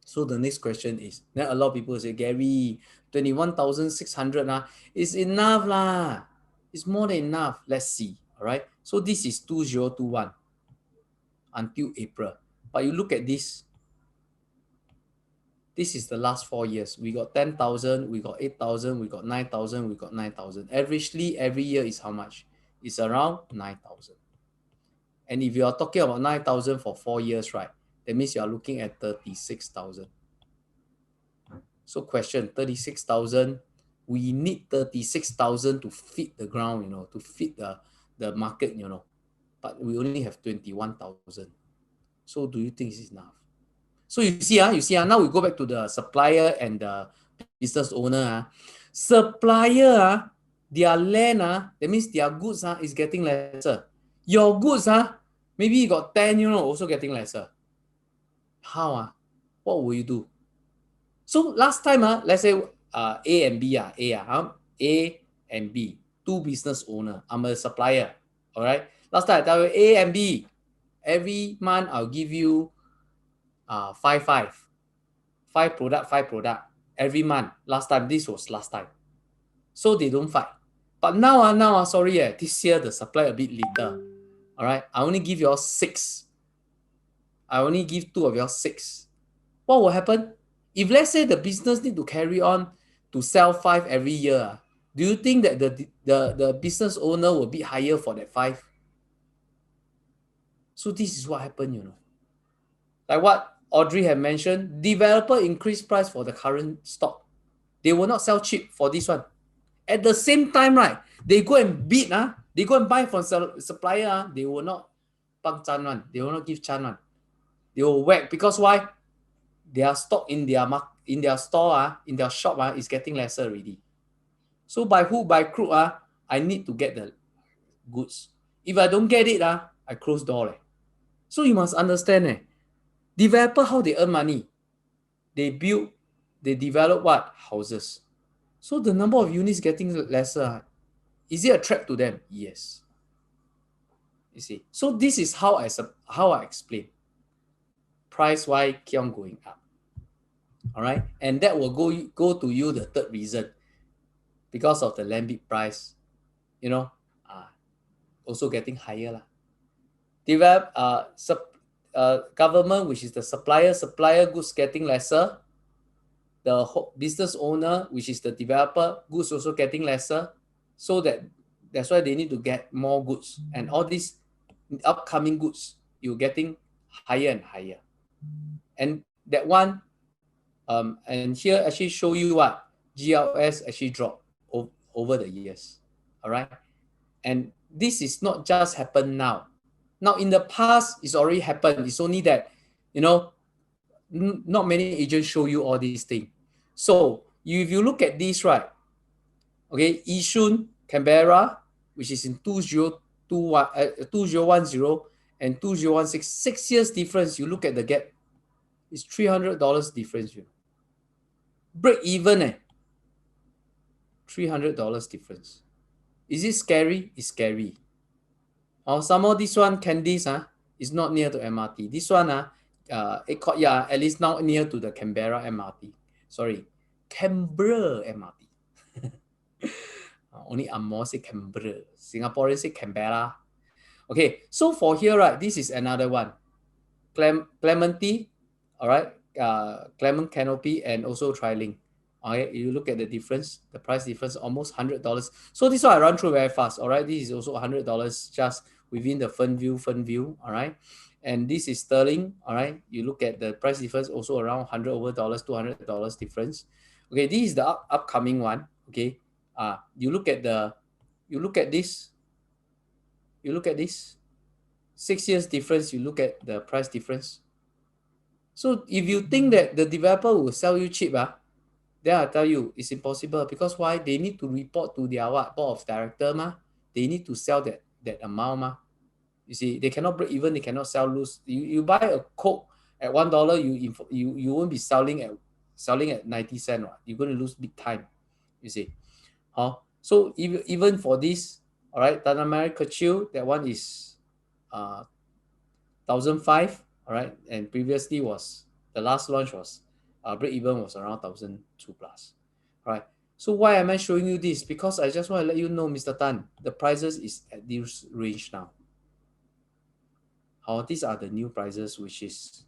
So the next question is, then a lot of people say, Gary, 21,600 is enough lah. It's more than enough. Let's see. All right. So this is 2021 until April. But you look at this. This is the last 4 years. We got 10,000, we got 8,000, we got 9,000, we got 9,000. Averagely, every year is how much? It's around 9,000. And if you are talking about 9,000 for 4 years, right? That means you are looking at 36,000. So question, 36,000, we need 36,000 to feed the ground, to feed the market, but we only have 21,000. So do you think it's enough? So you see, now we go back to the supplier and the business owner. Supplier, their land, that means their goods is getting lesser. Your goods, maybe you got 10, also getting lesser. How? What will you do? So last time, let's say A and B, A and B, two business owner. I'm a supplier. All right. Last time I tell you A and B, every month I'll give you five product every month. Last time, this was last time. So they don't fight. But now, sorry, this year the supply a bit little. All right, I only give you all 6. I only give 2 of you all 6. What will happen? If let's say the business need to carry on to sell 5 every year, do you think that the business owner will be higher for that 5? So this is what happened, you know. Like what Audrey had mentioned, developer increase price for the current stock. They will not sell cheap for this one. At the same time, right, they go and bid, they go and buy from supplier, they will not pang chan one. They will not give chan one. They will whack because why? Their stock in their store, in their shop, is getting lesser already. So by hook, by crook, I need to get the goods. If I don't get it, I close door. So you must understand, developer, how they earn money. They develop what? Houses. So the number of units getting lesser. Is it a trap to them? Yes. You see. So this is how I explain. Price why keep on going up. All right. And that will go to you the third reason. Because of the land bid price, also getting higher. Government, which is the supplier goods getting lesser. The business owner, which is the developer, goods also getting lesser. So that's why they need to get more goods. And all these upcoming goods, you're getting higher and higher. And that one, and here actually show you what GLS actually dropped over the years. All right. And this is not just happened now. Now, in the past, it's already happened. It's only that, not many agents show you all these things. So if you look at this, right, okay, Yishun, Canberra, which is in 2010 and 2016, 6 years difference. You look at the gap, it's $300 difference. Break even, $300 difference. Is it scary? It's scary. Some more this one, Candice, is not near to MRT. This one, at least now near to the Canberra MRT. Sorry, Canberra MRT. Only Amor say Canberra. Singaporean say Canberra. Okay, so for here, right, this is another one. Clementi, all right, Clement Canopy, and also Trilink. Okay, you look at the difference, the price difference, almost $100. So this one I run through very fast. All right, this is also $100 just within the Fernview. All right, and this is Sterling. All right, you look at the price difference, also around $100 $200 difference. Okay, this is the upcoming one. Okay, you look at this. 6 years difference. You look at the price difference. So if you think that the developer will sell you cheap, then I tell you it's impossible. Because why? They need to report to their board of director, They need to sell that amount, You see, they cannot break even. They cannot sell loose. You buy a Coke at $1, you won't be selling at 90 cents. You're going to lose big time. You see, so even for this, all right, Tanah Merah Kecil, that one is 1,005. All right, and previously was the last launch was break even was around 1,002 plus. All right. So why am I showing you this? Because I just want to let you know, Mr. Tan, the prices is at this range now. These are the new prices, which is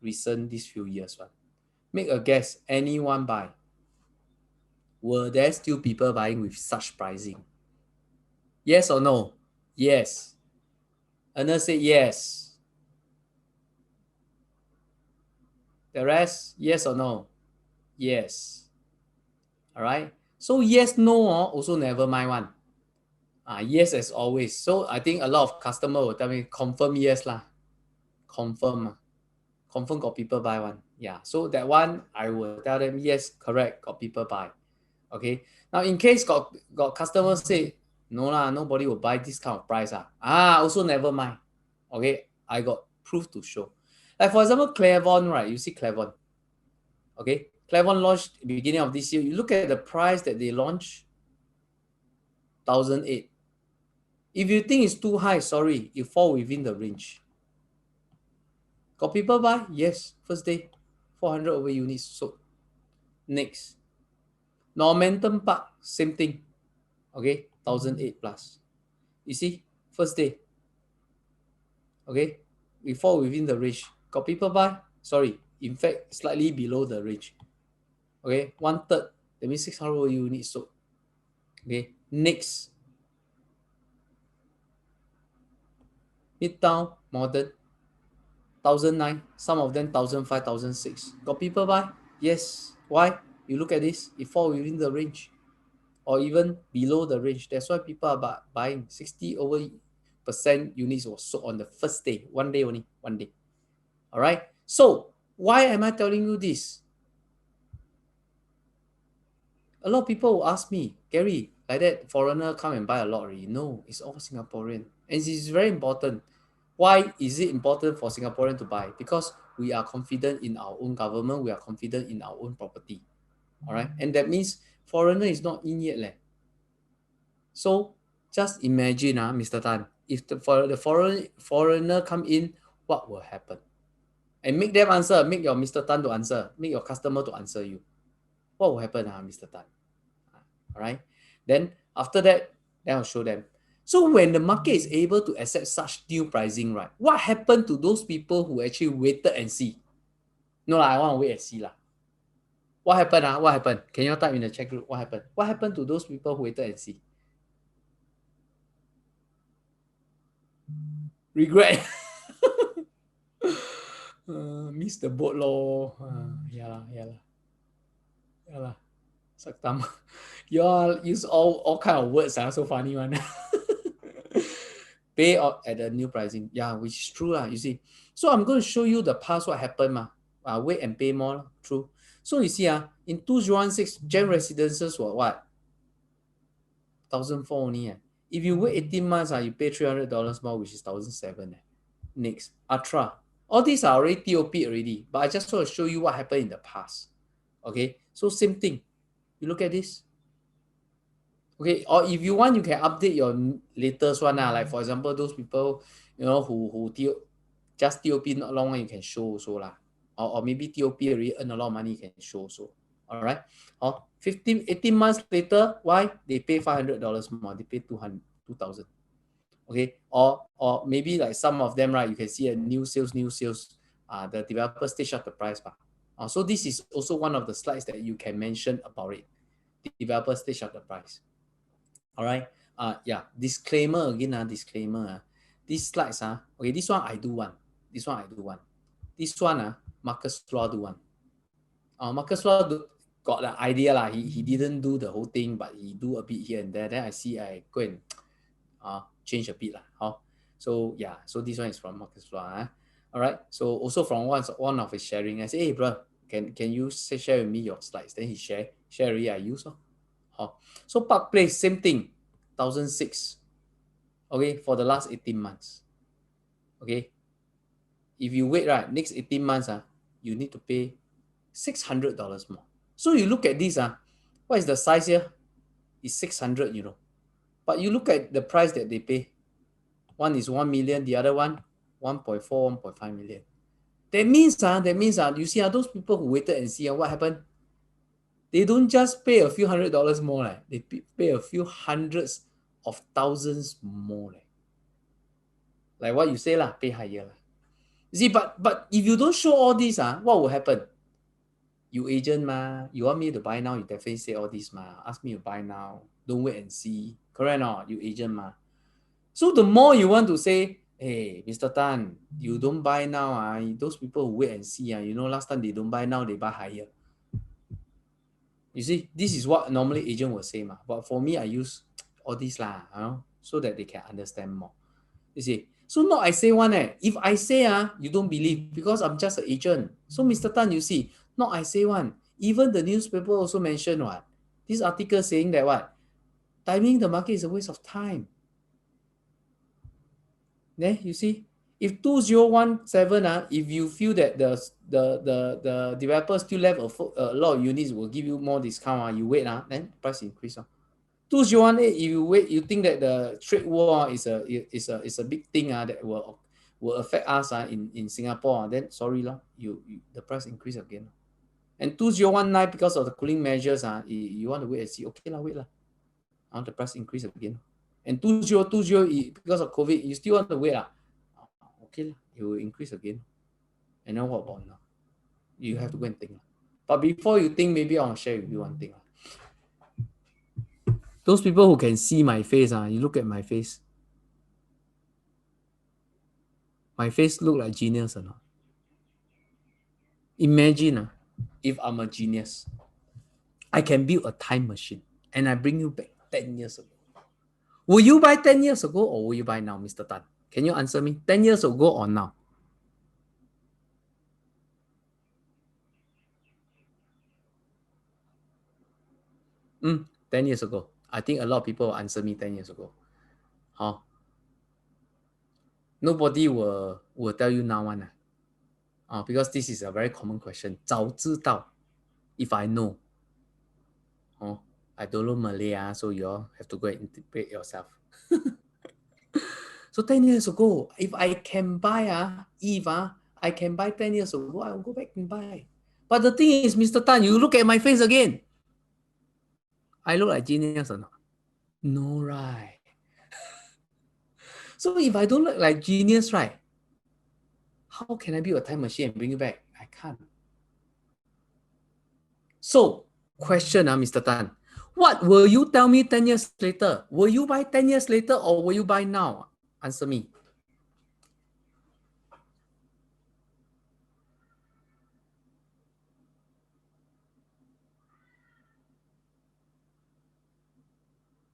recent these few years. Make a guess. Anyone buy? Were there still people buying with such pricing? Yes or no? Yes. Ernest said yes. The rest, yes or no? Yes. All right. So yes, no, also never mind one. Yes as always. So I think a lot of customer will tell me confirm yes lah. Confirm got people buy one. Yeah. So that one I will tell them yes, correct, got people buy. Okay. Now in case got customers say no lah, nobody will buy this kind of price. Also never mind. Okay. I got proof to show. Like for example, Clairvon, right? You see Clairvon. Okay. Clairvon launched beginning of this year. You look at the price that they launched, 1,008. If you think it's too high, sorry, you fall within the range. Got people buy? Yes. First day, 400 over units sold. Next. Normanton Park, same thing. Okay, 1,008 plus. You see, first day. Okay, we fall within the range. Got people buy? Sorry, in fact, slightly below the range. Okay, 1/3. That means 600 units sold. Okay, next, Midtown Modern, 1,009. Some of them 1,005, 1,006. Got people buy? Yes. Why? You look at this, it fall within the range or even below the range. That's why people are buying. 60 over percent units was sold on the first day, 1 day only, 1 day. All right. So why am I telling you this? A lot of people will ask me, Gary, like that foreigner come and buy a lot already. No, it's all Singaporean. And it's very important. Why is it important for Singaporean to buy? Because we are confident in our own government, we are confident in our own property. All right. And that means foreigner is not in yet. So just imagine, Mr. Tan, if the foreigner come in, what will happen? And make them answer, make your Mr. Tan to answer, make your customer to answer you. What will happen, Mr. Tan? All right. Then after that, then I'll show them. So when the market is able to accept such new pricing, right? What happened to those people who actually waited and see? No, I want to wait and see. What happened? What happened? Can you type in the chat group? What happened? What happened to those people who waited and see? Regret. Miss the boat lor. Yeah lah, yeah lah. Yeah lah. Saktam. You all use all kind of words, so funny one. Pay at the new pricing. Yeah, which is true lah, you see. So I'm going to show you the past what happened. Wait and pay more. True. So you see, in 2016, Gen residences were what? 1,004 only. If you wait 18 months, you pay $300 more, which is 1,007. Next, Ultra. All these are already TOP already, but I just want to show you what happened in the past. Okay, so same thing. You look at this. Okay, or if you want, you can update your latest one. Like for example, those people, who just TOP not long, you can show also lah. Or maybe TOP already earn a lot of money, you can show also. All right. 18 months later, why? They pay $500 more. They pay 2,000. Okay. Or maybe like some of them, right? You can see a new sales. The developer stage up the price. So this is also one of the slides that you can mention about it. The developer stage up the price. All right. Disclaimer again. Disclaimer. These slides. Okay. This one I do one. This one. Marcus Law do one. Marcus Law got the idea lah. He didn't do the whole thing, but he do a bit here and there. Then I go and change a bit lah. So yeah. So this one is from Marcus Law. All right. So also from one of his sharing, I say, hey bro, can you share with me your slides? Then he share already. I use. So Park Place, same thing, 1,006. Okay, for the last 18 months. Okay, if you wait, right, next 18 months, you need to pay $600 more. So you look at this, what is the size here? It's 600, But you look at the price that they pay. One is 1 million, the other one 1.4, 1.5 million. That means, you see, those people who waited and see what happened. They don't just pay a few $100s more. They pay a few hundreds of thousands more. Like what you say, pay higher. You see, but if you don't show all this, what will happen? You agent, you want me to buy now, you definitely say all this, ask me to buy now. Don't wait and see. Correct or not? You agent, So the more you want to say, hey, Mr. Tan, you don't buy now, those people who wait and see, last time they don't buy now, they buy higher. You see, this is what normally agent will say, but for me, I use all these so that they can understand more. You see, so not I say one, if I say, you don't believe because I'm just an agent. So Mr. Tan, you see, not I say one. Even the newspaper also mentioned what? This article saying that what? Timing the market is a waste of time. There, you see, if 2017, if you feel that the developer still left a lot of units will give you more discount, you wait, then price increase. 2018, if you wait, you think that the trade war is a big thing that will affect us in Singapore, then sorry, the price increase again. And 2019, because of the cooling measures, you want to wait and see, okay, wait. The price increase again. And 2020, because of COVID, you still want to wait. Okay, it will increase again. And then what about now? You have to go and think. But before you think, maybe I'll share with you one thing. Those people who can see my face, you look at my face. My face look like genius or not? Imagine if I'm a genius. I can build a time machine and I bring you back 10 years ago. Will you buy 10 years ago or will you buy now, Mr. Tan? Can you answer me? 10 years ago or now? 10 years ago. I think a lot of people will answer me 10 years ago. Huh? Nobody will tell you now one. Because this is a very common question. 早知道, if I know. I don't know Malay, so you all have to go and interpret yourself. So 10 years ago, if I can buy, I can buy 10 years ago, I will go back and buy. But the thing is, Mr. Tan, you look at my face again. I look like genius or not? No, right? So if I don't look like genius, right? How can I build a time machine and bring it back? I can't. So, question, Mr. Tan. What will you tell me 10 years later? Will you buy 10 years later or will you buy now? Answer me.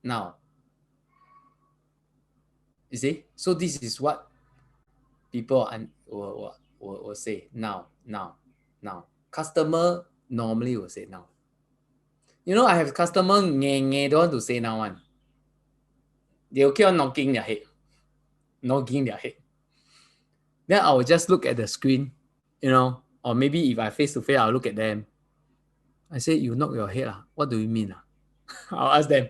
Now. You see? So this is what people will say now. Customer normally will say now. You know, I have customer they don't want to say now one. They'll keep on knocking their head. Then I will just look at the screen, or maybe if I face to face, I'll look at them. I say, you knock your head. What do you mean? I'll ask them.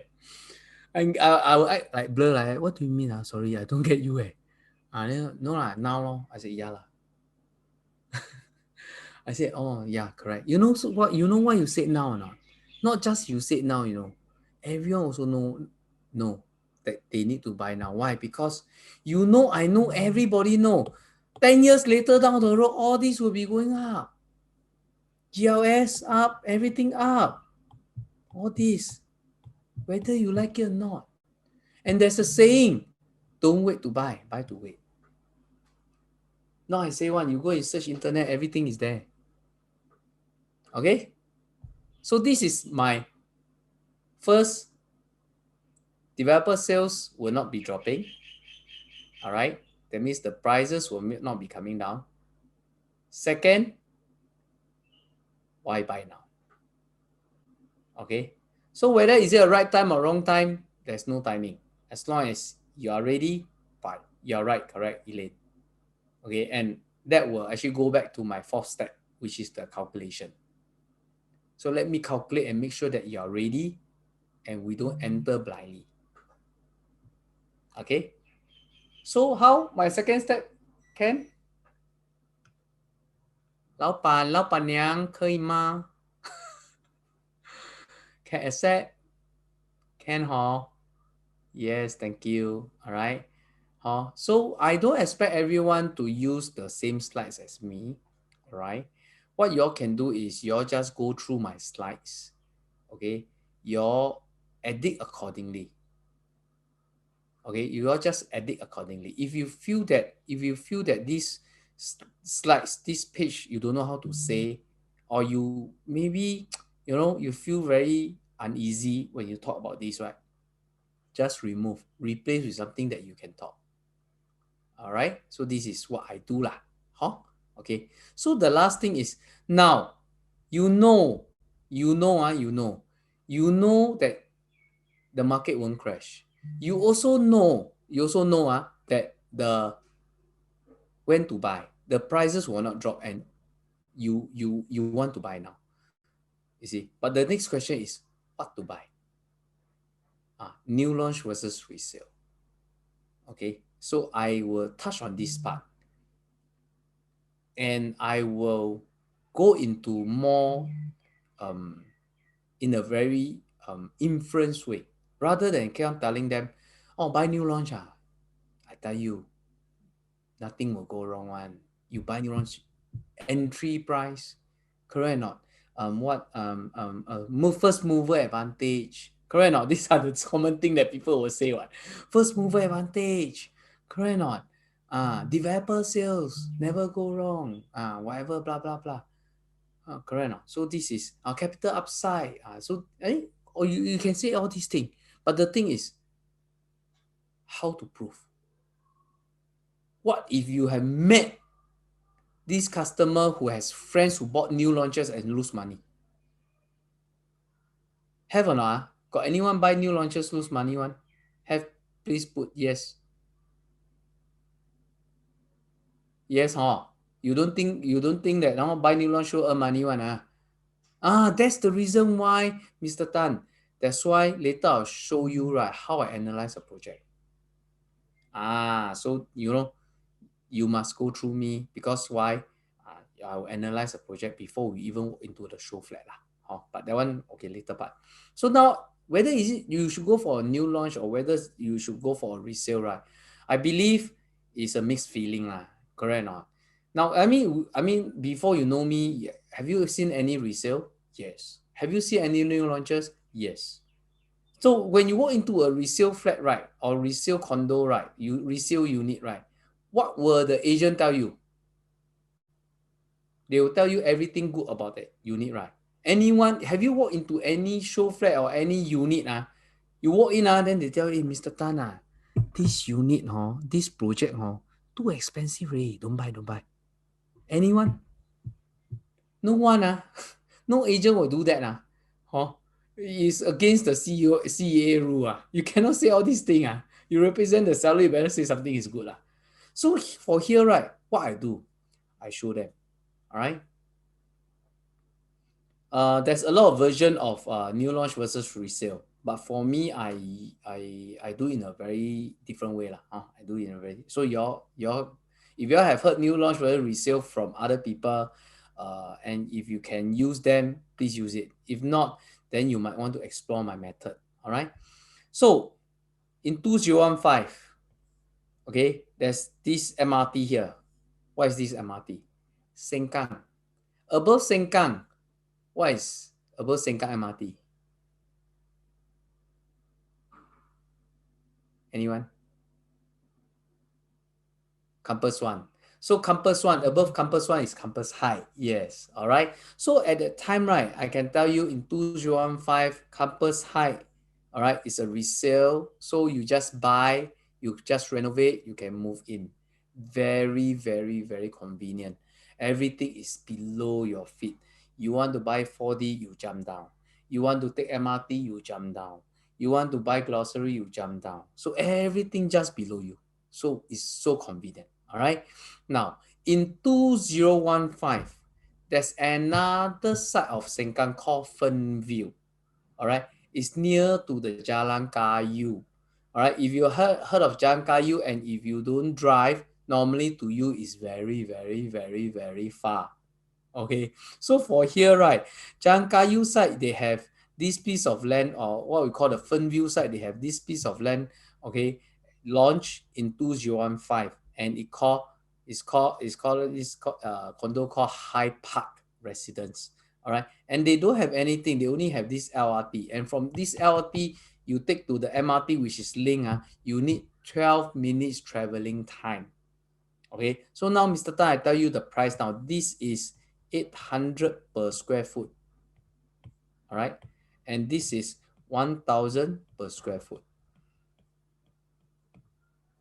And I will act like blur like, what do you mean? Sorry, I don't get you. No now. I say, yeah lah. I said, oh yeah, correct. You know what you said now or not? Not just you said now, everyone also know that they need to buy now. Why? Because I know, everybody know. 10 years later down the road, all this will be going up. GLS up, everything up. All this. Whether you like it or not. And there's a saying, don't wait to buy to wait. Now I say one, you go and search internet, everything is there. Okay? So this is my first, developer sales will not be dropping. All right? That means the prices will not be coming down. Second, why buy now? Okay? So whether is it a right time or wrong time, there's no timing. As long as you are ready, buy. You're right, correct, Elaine. Okay, and that will actually go back to my fourth step, which is the calculation. So let me calculate and make sure that you are ready and we don't enter blindly. Okay? So how? My second step, Ken? 老板娘可以吗? Can accept? Can, Yes, thank you. All right. So I don't expect everyone to use the same slides as me. All right. What y'all can do is y'all just go through my slides. Okay. Y'all edit accordingly. Okay. You all just edit accordingly. If you feel that this slides, this page, you don't know how to say, or you maybe, you feel very uneasy when you talk about this, right? Just replace with something that you can talk. All right. So this is what I do lah. Okay. So the last thing is, now, you know that the market won't crash. You also know that when to buy, the prices will not drop, and you want to buy now. You see, but the next question is what to buy. New launch versus resale. Okay, so I will touch on this part, and I will go into more in a very inference way rather than keep on telling them, oh, buy new launch. I tell you, nothing will go wrong one. You buy new launch, entry price, correct or not? First mover advantage, correct or not? These are the common thing that people will say, what? First mover advantage, correct or not? Developer sales, never go wrong. Whatever, blah, blah, blah. Correct or not? So this is capital upside. Or you can say all these things. But the thing is, how to prove? What if you have met this customer who has friends who bought new launches and lose money? Have or not? Got anyone buy new launches lose money one? Have? Please put yes. Yes, huh? You don't think that now buy new launch will earn money one, that's the reason why, Mr. Tan. That's why later I'll show you right how I analyze a project. So you must go through me because why? I'll analyze a project before we even walk into the show flat lah. But that one okay later part. So now whether is it you should go for a new launch or whether you should go for a resale, right? I believe it's a mixed feeling lah. Correct or not? Now I mean before you know me, have you seen any resale? Yes. Have you seen any new launches? Yes. So when you walk into a resale flat, right, or resale condo, right, you resale unit, right, what will the agent tell you? They will tell you everything good about that unit, right? Have you walked into any show flat or any unit? You walk in, then they tell you, Mr. Tan, this unit, this project, too expensive, don't buy, don't buy. Anyone? No one, no agent will do that, It's against the CEA rule, You cannot say all these things, You represent the seller, you better say something is good, So for here, right, what I do, I show them, all right? There's a lot of version of new launch versus resale, but for me, I do in a very different way, I do in a very if you all have heard new launch versus resale from other people, and if you can use them, please use it. If not, then you might want to explore my method. All right. So in 2015, okay, there's this MRT here. What is this MRT? Sengkang. Above Sengkang, what is above Sengkang MRT? Anyone? Campus One. So Campus One, above Campus One is Campus High. Yes. All right. So at that time, right, I can tell you in 2015, Campus High, all right, it's a resale. So you just buy, you just renovate, you can move in. Very, very, very convenient. Everything is below your feet. You want to buy 4D, you jump down. You want to take MRT, you jump down. You want to buy grocery, you jump down. So everything just below you. So it's so convenient. All right. Now, in 2015, there's another side of Sengkang called Fernview. All right. It's near to the Jalan Kayu. All right. If you heard of Jalan Kayu and if you don't drive, normally to you is very, very, very, very far. Okay. So for here, right, Jalan Kayu side, they have this piece of land, or what we call the Fernview side, they have this piece of land, okay, launched in 2015, and it's called condo called High Park Residence. All right, and they don't have anything, they only have this LRT, and from this LRT you take to the MRT, which is linked, you need 12 minutes traveling time. Okay, so now Mr. Tan, I tell you the price now. This is 800 per square foot. All right, and this is 1,000 per square foot.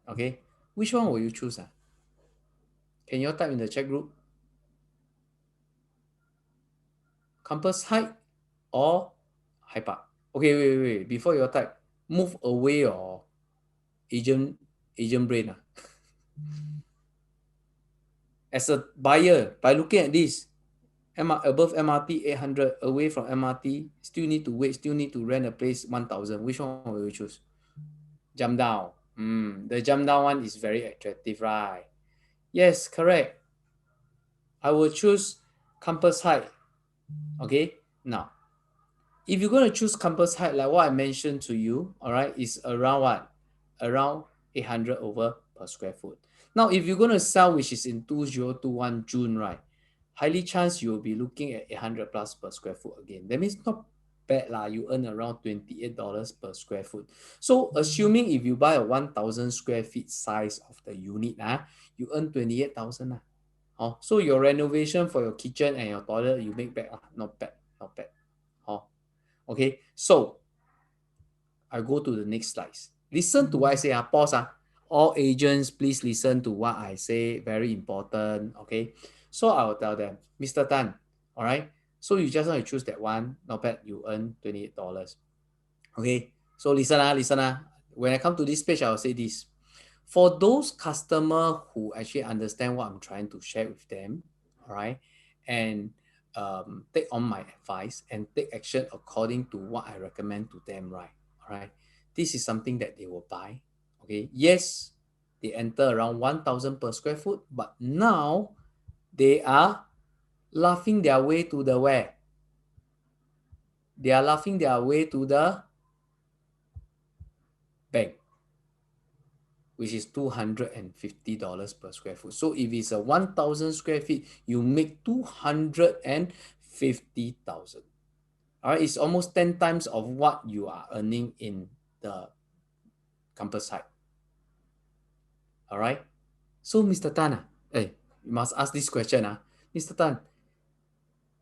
Okay, which one will you choose? Can you type in the chat group? Campus Height or High Park? Okay, wait. Before you type, move away your Asian brain. As a buyer, by looking at this, above MRT 800, away from MRT, still need to wait, still need to rent a place 1,000. Which one will you choose? Jump down. The jump down one is very attractive, right? Yes, correct. I will choose Campus Height. Okay, now if you're going to choose campus height, like what I mentioned to you, all right, is around what? Around 800 over per square foot. Now, if you're going to sell, which is in 2021 June, right, highly chance you'll be looking at 800 plus per square foot again. That means not bad lah. You earn around $28 per square foot. So assuming if you buy a 1,000 square feet size of the unit, you earn 28,000. Oh, so your renovation for your kitchen and your toilet, you make back. Not bad, not bad. Oh, okay, so I go to the next slides. Listen to what I say. Pause. All agents, please listen to what I say. Very important. Okay. So I will tell them, Mr. Tan, all right. So you just want to choose that one. Not bad. You earn $28. Okay. So listen. Listen. When I come to this page, I will say this. For those customer who actually understand what I'm trying to share with them, all right, and take on my advice and take action according to what I recommend to them, right? All right, this is something that they will buy. Okay, yes, they enter around 1,000 per square foot, but now they are laughing their way to the where? They are laughing their way to the bank, which is $250 per square foot. So if it's a 1,000 square feet, you make 250,000. All right, it's almost 10 times of what you are earning in the campus site. All right. So Mr. Tan, you must ask this question, Mr. Tan.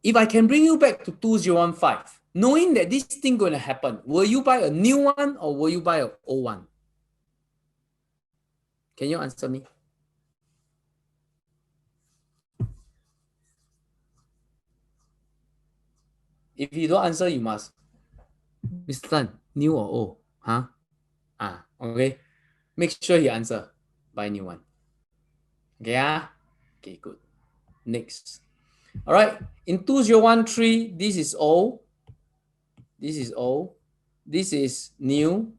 If I can bring you back to 2015, knowing that this thing going to happen, will you buy a new one or will you buy an old one? Can you answer me? If you don't answer, you must. Mr. Tan, new or old? Huh? Okay. Make sure you answer. Buy new one. Okay, Okay, good. Next. All right. In 2013, this is old. This is old. This is new.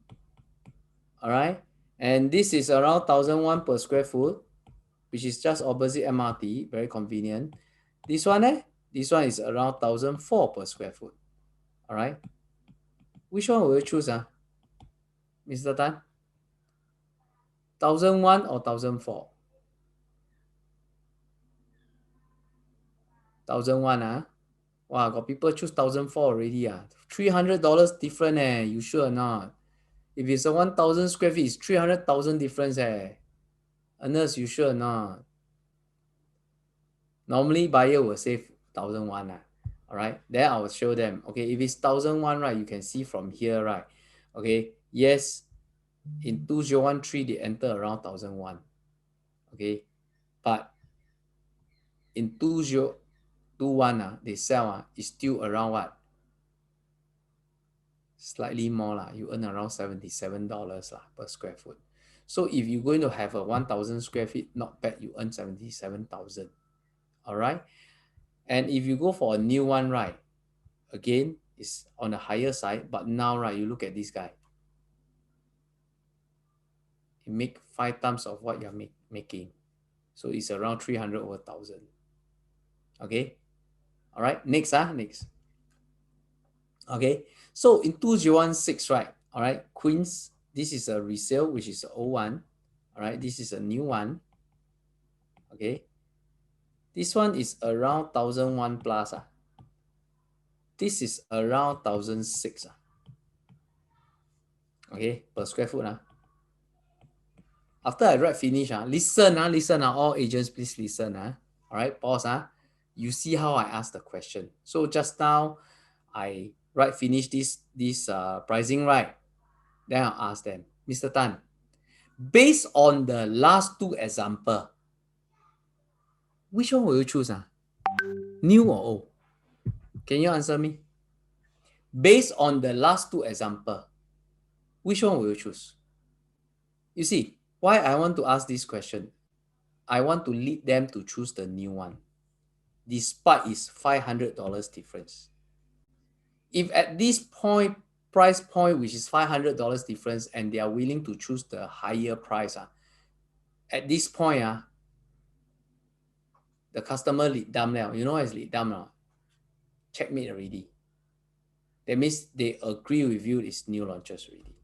All right. And this is around 1,001 per square foot, which is just opposite MRT. Very convenient. This one, This one is around 1,004 per square foot. All right. Which one will you choose, Mr. Tan? 1,001 or 1,004? 1,001, Wow, got people choose 1,004 already, $300 different, You sure or not? If it's a 1,000 square feet, it's 300,000 difference, Ernest, you sure or not? Normally, buyer will save 1,001, All right, then I will show them. Okay, if it's 1,001, right, you can see from here, right? Okay, yes, in 2013, they enter around 1,001. Okay, but in 2021, they sell, is still around what? Slightly more lah. You earn around $77 per square foot. So if you're going to have a 1,000 square feet, not bad, you earn 77,000. All right. And if you go for a new one, right, again, it's on the higher side. But now, right, you look at this guy. It make 5 times of what you're making. So it's around 300 over 1,000. Okay. All right. Next, next. Okay. So in 2016, right, all right, Queens, this is a resale, which is an old one. All right, this is a new one. Okay. This one is around 1,001 plus. This is around 1,006. Okay, per square foot. After I write finish, listen, all agents, please listen. All right, pause. You see how I ask the question. So just now, I write finish this pricing, right? Then I'll ask them, Mr. Tan, based on the last two example, which one will you choose? New or old? Can you answer me? Based on the last two example, which one will you choose? You see, why I want to ask this question? I want to lead them to choose the new one, despite its $500 difference. If at this price point, which is $500 difference, and they are willing to choose the higher price, at this point, the customer lead dumb now. You know what is lead dumb now? Checkmate already. That means they agree with you it's new launches already.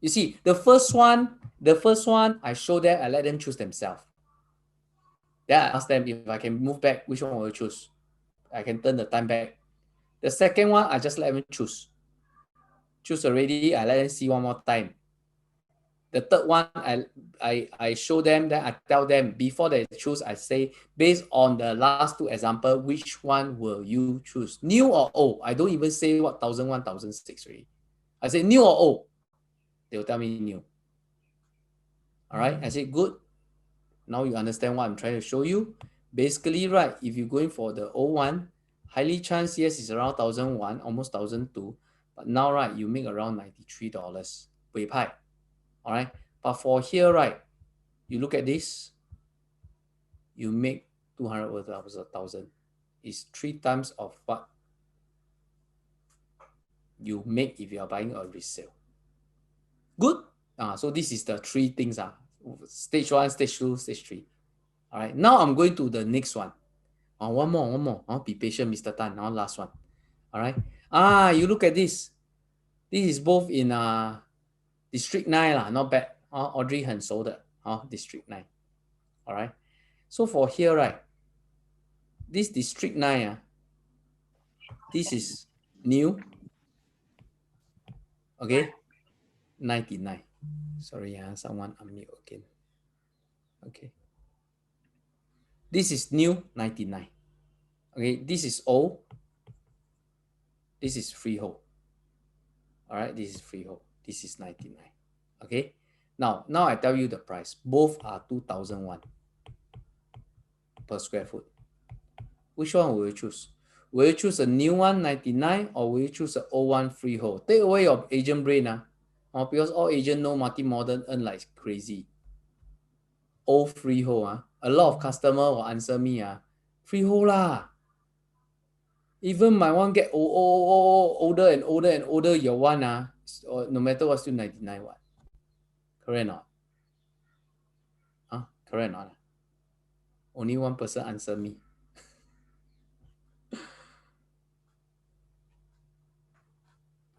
You see, the first one, I show them, I let them choose themselves. Then I ask them if I can move back, which one will you choose? I can turn the time back. The second one, I just let them choose. Choose already, I let them see one more time. The third one, I show them, then I tell them before they choose, I say, based on the last two example, which one will you choose? New or old? I don't even say what 1001, 1006 already. I say new or old? They will tell me new. All right, I say good. Now you understand what I'm trying to show you. Basically, right, if you're going for the old one, highly chance, yes, it's around 1001, almost 1002. But now, right, you make around $93. All right. But for here, right, you look at this, you make 200 over 1,000. It's 3 times of what you make if you are buying a resale. Good. So this is the 3 things. Stage 1, stage 2, stage 3. All right. Now I'm going to the next one. One more. Be patient, Mr. Tan. Now last one. All right. You look at this. This is both in District 9 lah, not bad. Audrey 很熟的 District 9. All right. So for here, right, this District 9, this is new. Okay. 99. Sorry, someone unmute again. Okay. This is new 99. Okay, this is old. This is freehold. All right, this is freehold. This is 99. Okay. Now I tell you the price. Both are 2001 per square foot. Which one will you choose? Will you choose a new one, 99, or will you choose an old one, freehold? Take away your agent brain, because all agents know multi-modern earn like crazy. Old freehold, a lot of customer will answer me, freehold lah. Even my one get older and older, your one, no matter what, still 99 what? Correct or not? Correct or not? Only one person answer me.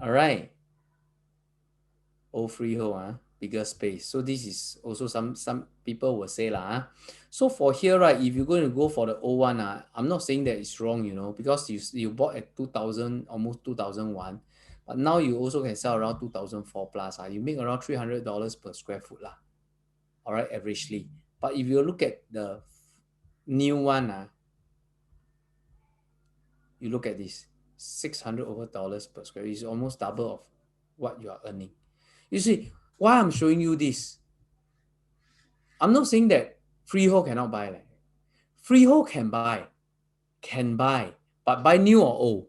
All right. Old freehold, bigger space. So this is also some people will say lah. So for here, right, if you're going to go for the old one, I'm not saying that it's wrong, because you bought at 2000, almost 2001, but now you also can sell around 2004 plus. You make around $300 per square foot lah. All right, averagely. But if you look at the new one, you look at this, $600 over per square. It's almost double of what you are earning. You see, why I'm showing you this? I'm not saying that freehold cannot buy. Freehold can buy, but buy new or old?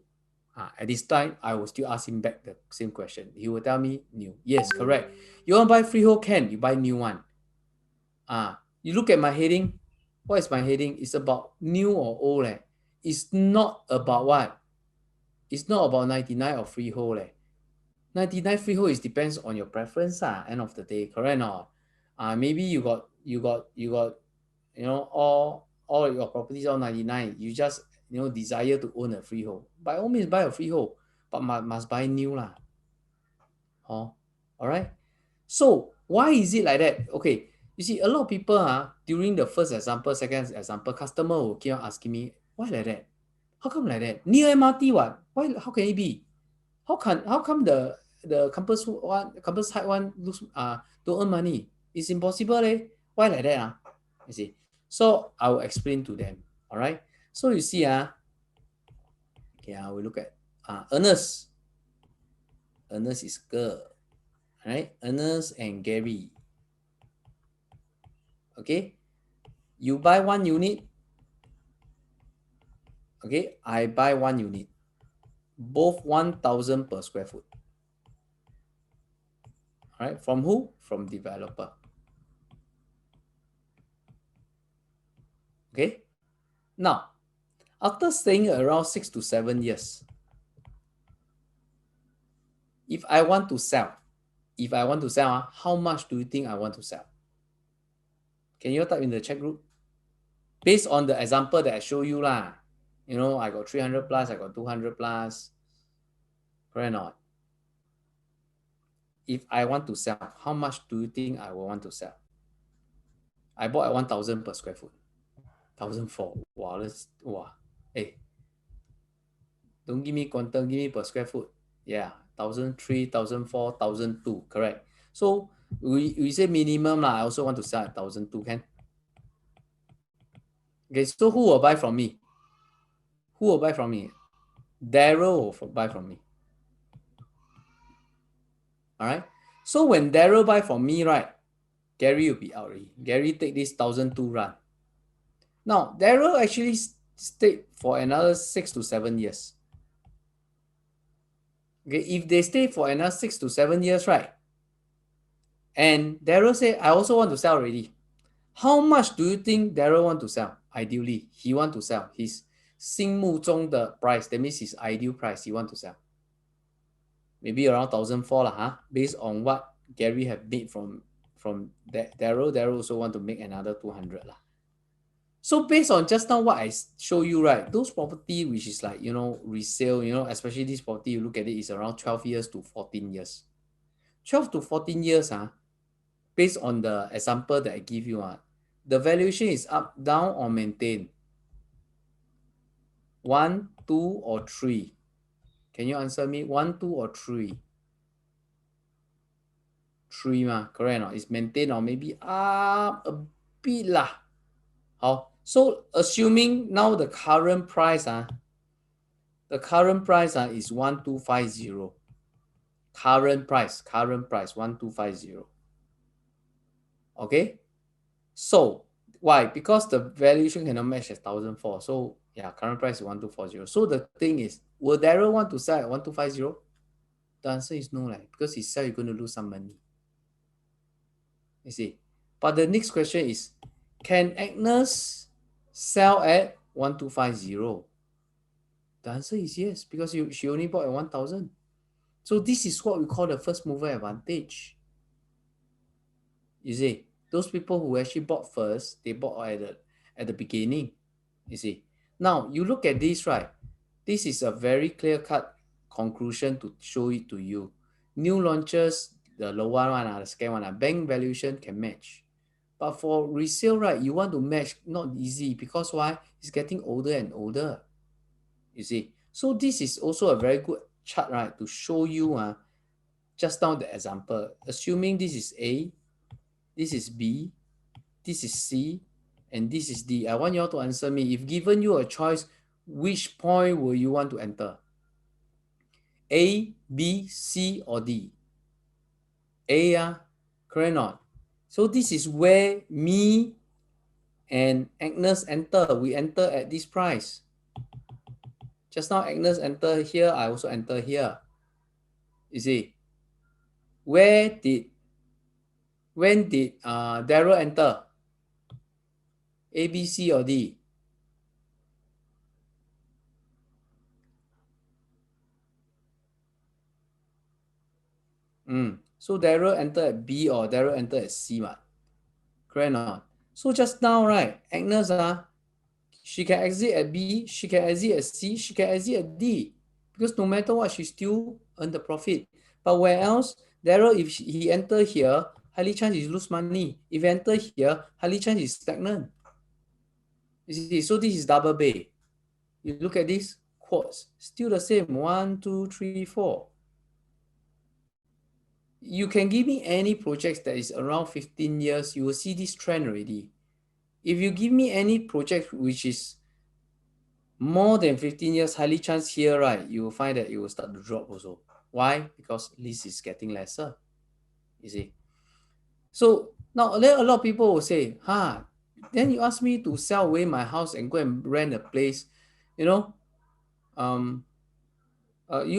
At this time, I will still ask him back the same question. He will tell me new. Yes, correct. You want to buy freehold, can. You buy new one. You look at my heading. What is my heading? It's about new or old. It's not about what? It's not about 99 or freehold. 99 freehold is depends on your preference. End of the day, correct or not? Maybe you got all your properties all 99. You just desire to own a freehold. By all means, buy a freehold, but must buy new lah. All right. So why is it like that? Okay, you see, a lot of people during the first example, second example, customer will keep on asking me, why like that? How come like that? Near MRT what? Why? How can it be? How come the campus height one looks don't earn money? It's impossible Why like that? You see. So I will explain to them. All right. So you see okay, I will look at Ernest. Ernest is girl. All right. Ernest and Garry. Okay. You buy 1 unit. Okay. I buy 1 unit. Both 1,000 per square foot. All right. From who? From developer. Okay. Now, after staying around 6 to 7 years, if I want to sell, how much do you think I want to sell? Can you type in the chat group? Based on the example that I show you lah. I got 300 plus, I got 200 plus. Correct or not? If I want to sell, how much do you think I will want to sell? I bought at 1,000 per square foot. 1,004. Wow, Hey, don't give me quantum, give me per square foot. Yeah, 1,003, 1,004, 1,002. Correct. So we say minimum lah. I also want to sell at 1,002. Can? Okay, so who will buy from me? Who will buy from me? Daryl will buy from me. All right. So when Daryl buy from me, right, Garry will be out already. Garry take this 1,002 run. Now, Daryl actually stayed for another 6 to 7 years. Okay, if they stay for another 6 to 7 years, right? And Daryl say, I also want to sell already. How much do you think Daryl want to sell? Ideally, he want to sell his 心目中的 price. That means his ideal price. He want to sell. Maybe around 1,004 lah, huh? Based on what Garry have made from Daryl. Daryl also want to make another 200 lah. So based on just now what I show you, right, those property which is like, resale, especially this property, you look at it, is around 12 years to 14 years. 12 to 14 years, based on the example that I give you, the valuation is up, down, or maintain? 1, 2, or 3? Can you answer me? 1, 2, or 3? 3 ma, correct or not? It's maintained or maybe up a bit lah. So assuming now the current price is 1,250. Current price 1,250. Okay, so why? Because the valuation cannot match at 1,004. So yeah, current price is 1,240. So the thing is, will Daryl want to sell at 1,250? The answer is no, because he sell, you're going to lose some money. You see, but the next question is, can Agnes sell at 1,250? The answer is yes, because she only bought at 1,000. So this is what we call the first mover advantage. You see, those people who actually bought first, they bought at the beginning. You see, now you look at this, right? This is a very clear-cut conclusion to show it to you. New launches, the lower one, the second one, bank valuation can match. But for resale, right, you want to match, not easy, because why? It's getting older and older. You see, so this is also a very good chart, right, to show you just now the example. Assuming this is A, this is B, this is C, and this is D. I want you all to answer me. If given you a choice, which point will you want to enter? A, B, C, or D? A, correct or not? So this is where me and Agnes enter. We enter at this price. Just now Agnes enter here, I also enter here. You see, when did Daryl enter? A, B, C, or D? So Daryl enter at B or Daryl enter at C, correct or not? So just now, right, Agnes, she can exit at B, she can exit at C, she can exit at D, because no matter what, she still earn the profit. But where else, Daryl, if he enter here, highly chance he lose money. If he enter here, highly chance he's stagnant. You see, so this is double bay. You look at this quotes, still the same, 1, 2, 3, 4. You can give me any projects that is around 15 years, you will see this trend already. If you give me any project which is more than 15 years, highly chance here, right, you will find that it will start to drop also. Why? Because lease is getting lesser. You see. So now then a lot of people will say, then you ask me to sell away my house and go and rent a place, you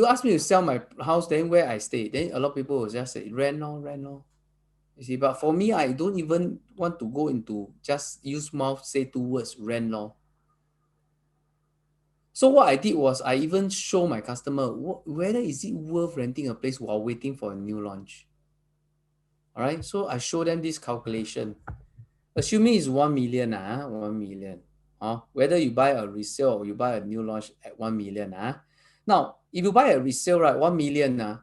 ask me to sell my house, then where I stay, then a lot of people will just say, rent no. You see, but for me, I don't even want to go into just use mouth, say 2 words, rent law. So what I did was I even show my customer whether is it worth renting a place while waiting for a new launch. All right, so I show them this calculation. Assuming it's 1 million, 1 million. Whether you buy a resale or you buy a new launch at 1 million, Now, if you buy a resale, right, 1 million,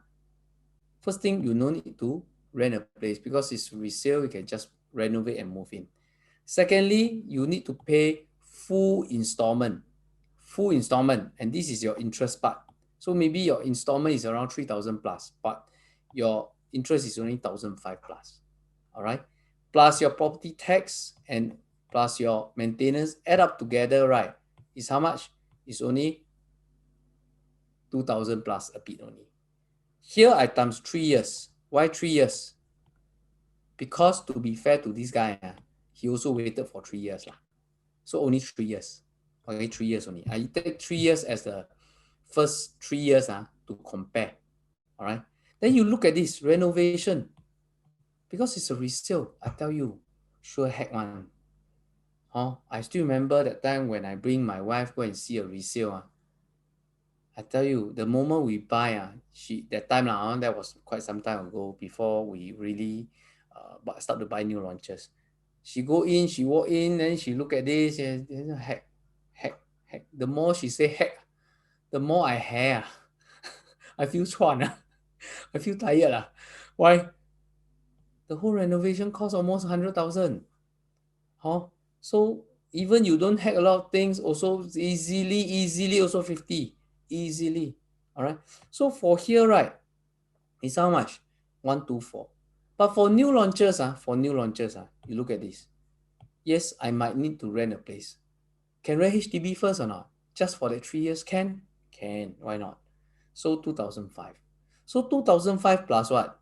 first thing, you no need to rent a place because it's resale, you can just renovate and move in. Secondly, you need to pay full installment, and this is your interest part. So maybe your installment is around 3,000 plus, but your interest is only 1,500 plus. All right, plus your property tax and plus your maintenance, add up together, right, is how much? It's only 2,000 plus a bit only. Here I times 3 years. Why 3 years? Because to be fair to this guy, he also waited for 3 years. So only 3 years. Okay, 3 years only. I take 3 years as the first 3 years to compare. All right. Then you look at this renovation. Because it's a resale, I tell you, sure heck one. I still remember that time when I bring my wife go and see a resale. I tell you, the moment we buy, that time that was quite some time ago before we really start to buy new launches. She go in, she walk in, then she look at this, and heck. The more she say heck, the more I hair. I feel chuan. I feel tired. Why? The whole renovation cost almost 100,000. So even you don't hack a lot of things, also easily also 50. Easily. All right. So for here, right, it's how much? 124. But for new launches, you look at this. Yes, I might need to rent a place. Can rent HDB first or not? Just for that 3 years? Can? Can. Why not? So 2005. So 2005 plus what?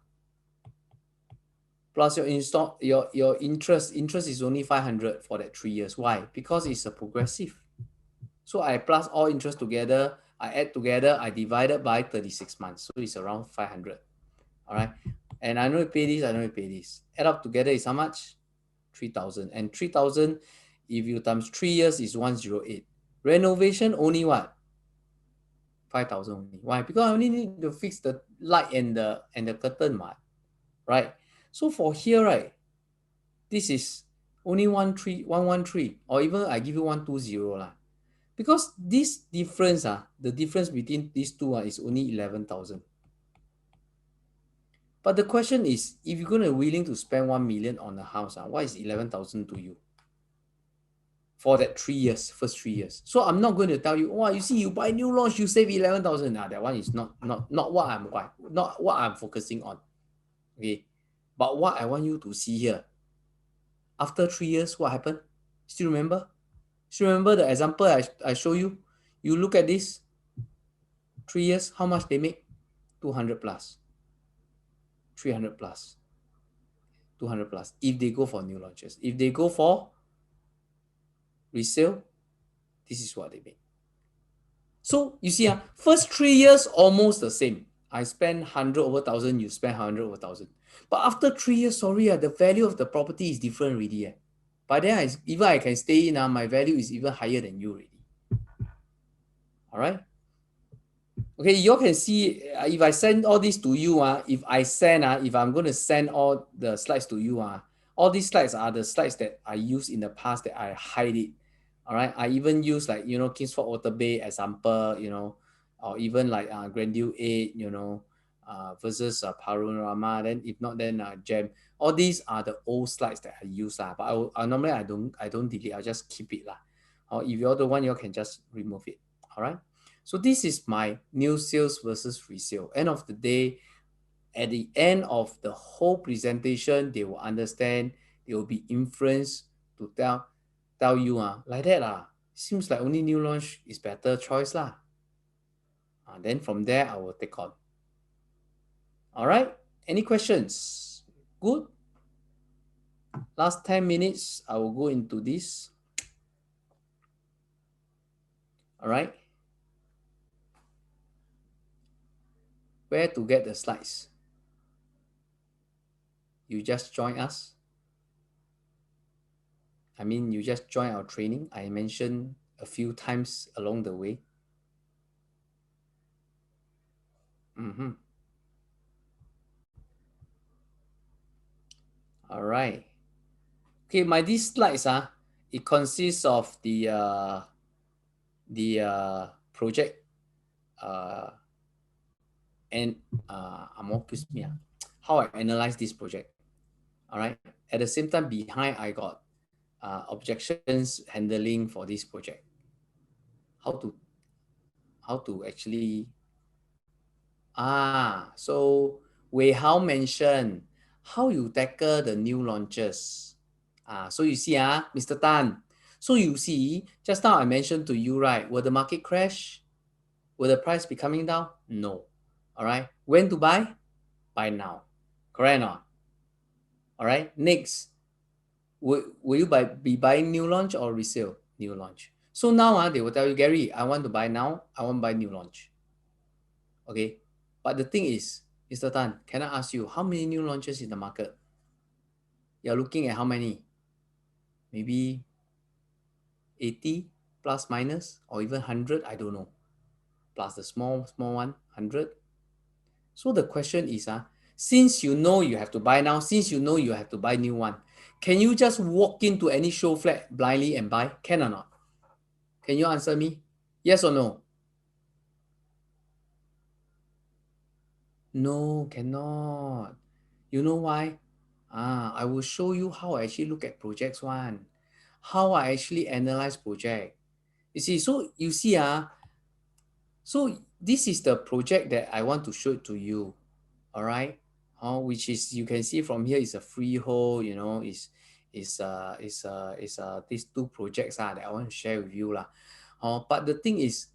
Plus your interest. Interest is only 500 for that 3 years. Why? Because it's a progressive. So I plus all interest together, I add together, I divided by 36 months. So it's around 500. All right. And I know you pay this, I know you pay this. Add up together is how much? 3,000. And 3,000, if you times 3 years, is 108. Renovation only what? 5,000 only. Why? Because I only need to fix the light and the curtain, right? So for here, right, this is only 113, or even I give you 120 lah. Because this difference, the difference between these two is only 11,000. But the question is, if you're going to willing to spend 1 million on a house, what is 11,000 to you? For that 3 years, first 3 years. So I'm not going to tell you, you see, you buy new launch, you save 11,000. That one is not what I'm focusing on. Okay. But what I want you to see here, after 3 years, what happened? Still remember? Still remember the example I show you? You look at this, 3 years, how much they make? 200 plus, 300 plus, 200 plus, if they go for new launches. If they go for resale, this is what they make. So you see, first 3 years almost the same. I spend 100 over 1,000, you spend 100 over 1,000. But after 3 years, sorry, the value of the property is different already. By then, even I can stay in, my value is even higher than you already. All right. Okay, you all can see if I send all this to you, if I'm going to send all the slides to you, all these slides are the slides that I used in the past that I hide it. All right, I even use like, Kingsford Water Bay example, or even like Grandview 8, versus Panorama. Then if not, then Gem. All these are the old slides that I use, but I normally I don't delete. I just keep it, or if you're the one, you can just remove it. All right. So this is my new sales versus resale. End of the day, at the end of the whole presentation, they will understand, they will be influenced to tell you like that seems like only new launch is better choice then from there I will take on. All right, any questions? Good. Last 10 minutes I will go into this. All right, where to get the slides? You just join us. You just join our training. I mentioned a few times along the way. All right. Okay, these slides it consists of the project uh, and excuse me, how I analyze this project. All right. At the same time, behind I got objections handling for this project. How to actually so Wei Hao mentioned how you tackle the new launches. So you see, Mr. Tan. So you see, just now I mentioned to you, right? Will the market crash? Will the price be coming down? No. All right. When to buy? Buy now. Correct or not? All right. Next, will you be buying new launch or resale? New launch. So now they will tell you, Gary, I want to buy now. I want to buy new launch. Okay. But the thing is, Mr. Tan, can I ask you how many new launches in the market? You're looking at how many? Maybe 80 plus minus or even 100, I don't know. Plus the small one, 100. So the question is, since you know you have to buy now, since you know you have to buy new one, can you just walk into any show flat blindly and buy? Can or not? Can you answer me? Yes or no? No, cannot. You know why? I will show you how I actually look at projects one. How I actually analyze project. You see, so you see, so this is the project that I want to show it to you. All right. Which is you can see from here is a freehold, these two projects that I want to share with you. But the thing is,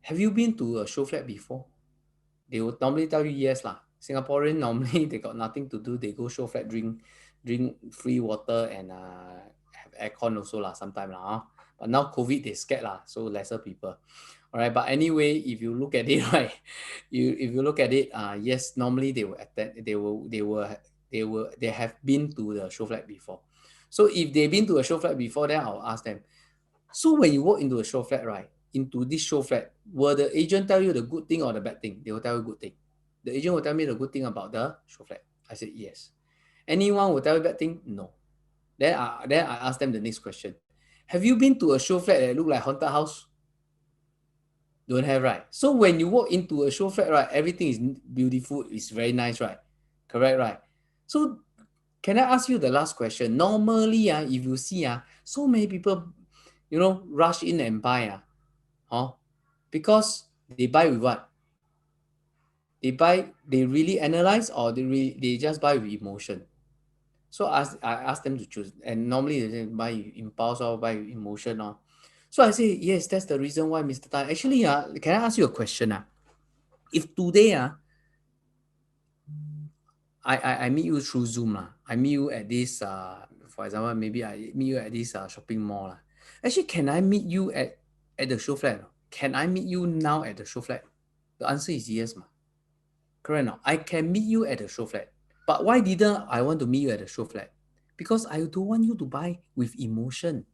have you been to a show flat before? They would normally tell you yes lah. Singaporean normally they got nothing to do. They go show flat, drink free water and have aircon also lah sometime lah. But now COVID they scared lah, so lesser people. All right, but anyway, if you look at it right, if you look at it, yes, normally they will attend, they have been to the show flat before. So if they've been to a show flat before, then I'll ask them. So when you walk into a show flat, right, into this show flat, will the agent tell you the good thing or the bad thing? They will tell you good thing. The agent will tell me the good thing about the show flat. I said yes. Anyone will tell you bad thing? No. Then I ask them the next question. Have you been to a show flat that look like haunted house? Don't have, right? So when you walk into a show flat, right, everything is beautiful, it's very nice, right? Correct, right? So can I ask you the last question? Normally, if you see, so many people, rush in and buy, because they buy with what? They really analyze or they just buy with emotion. So I ask them to choose, and normally they buy impulse or buy emotion or. So I say yes, that's the reason why, Mr. Tan. Actually, can I ask you a question? If today I meet you through Zoom I meet you at this for example, maybe I meet you at this shopping mall Actually, can I meet you at the show flat? Can I meet you now at the show flat? The answer is yes, ma. Correct now. I can meet you at the show flat. But why didn't I want to meet you at the show flat? Because I don't want you to buy with emotion.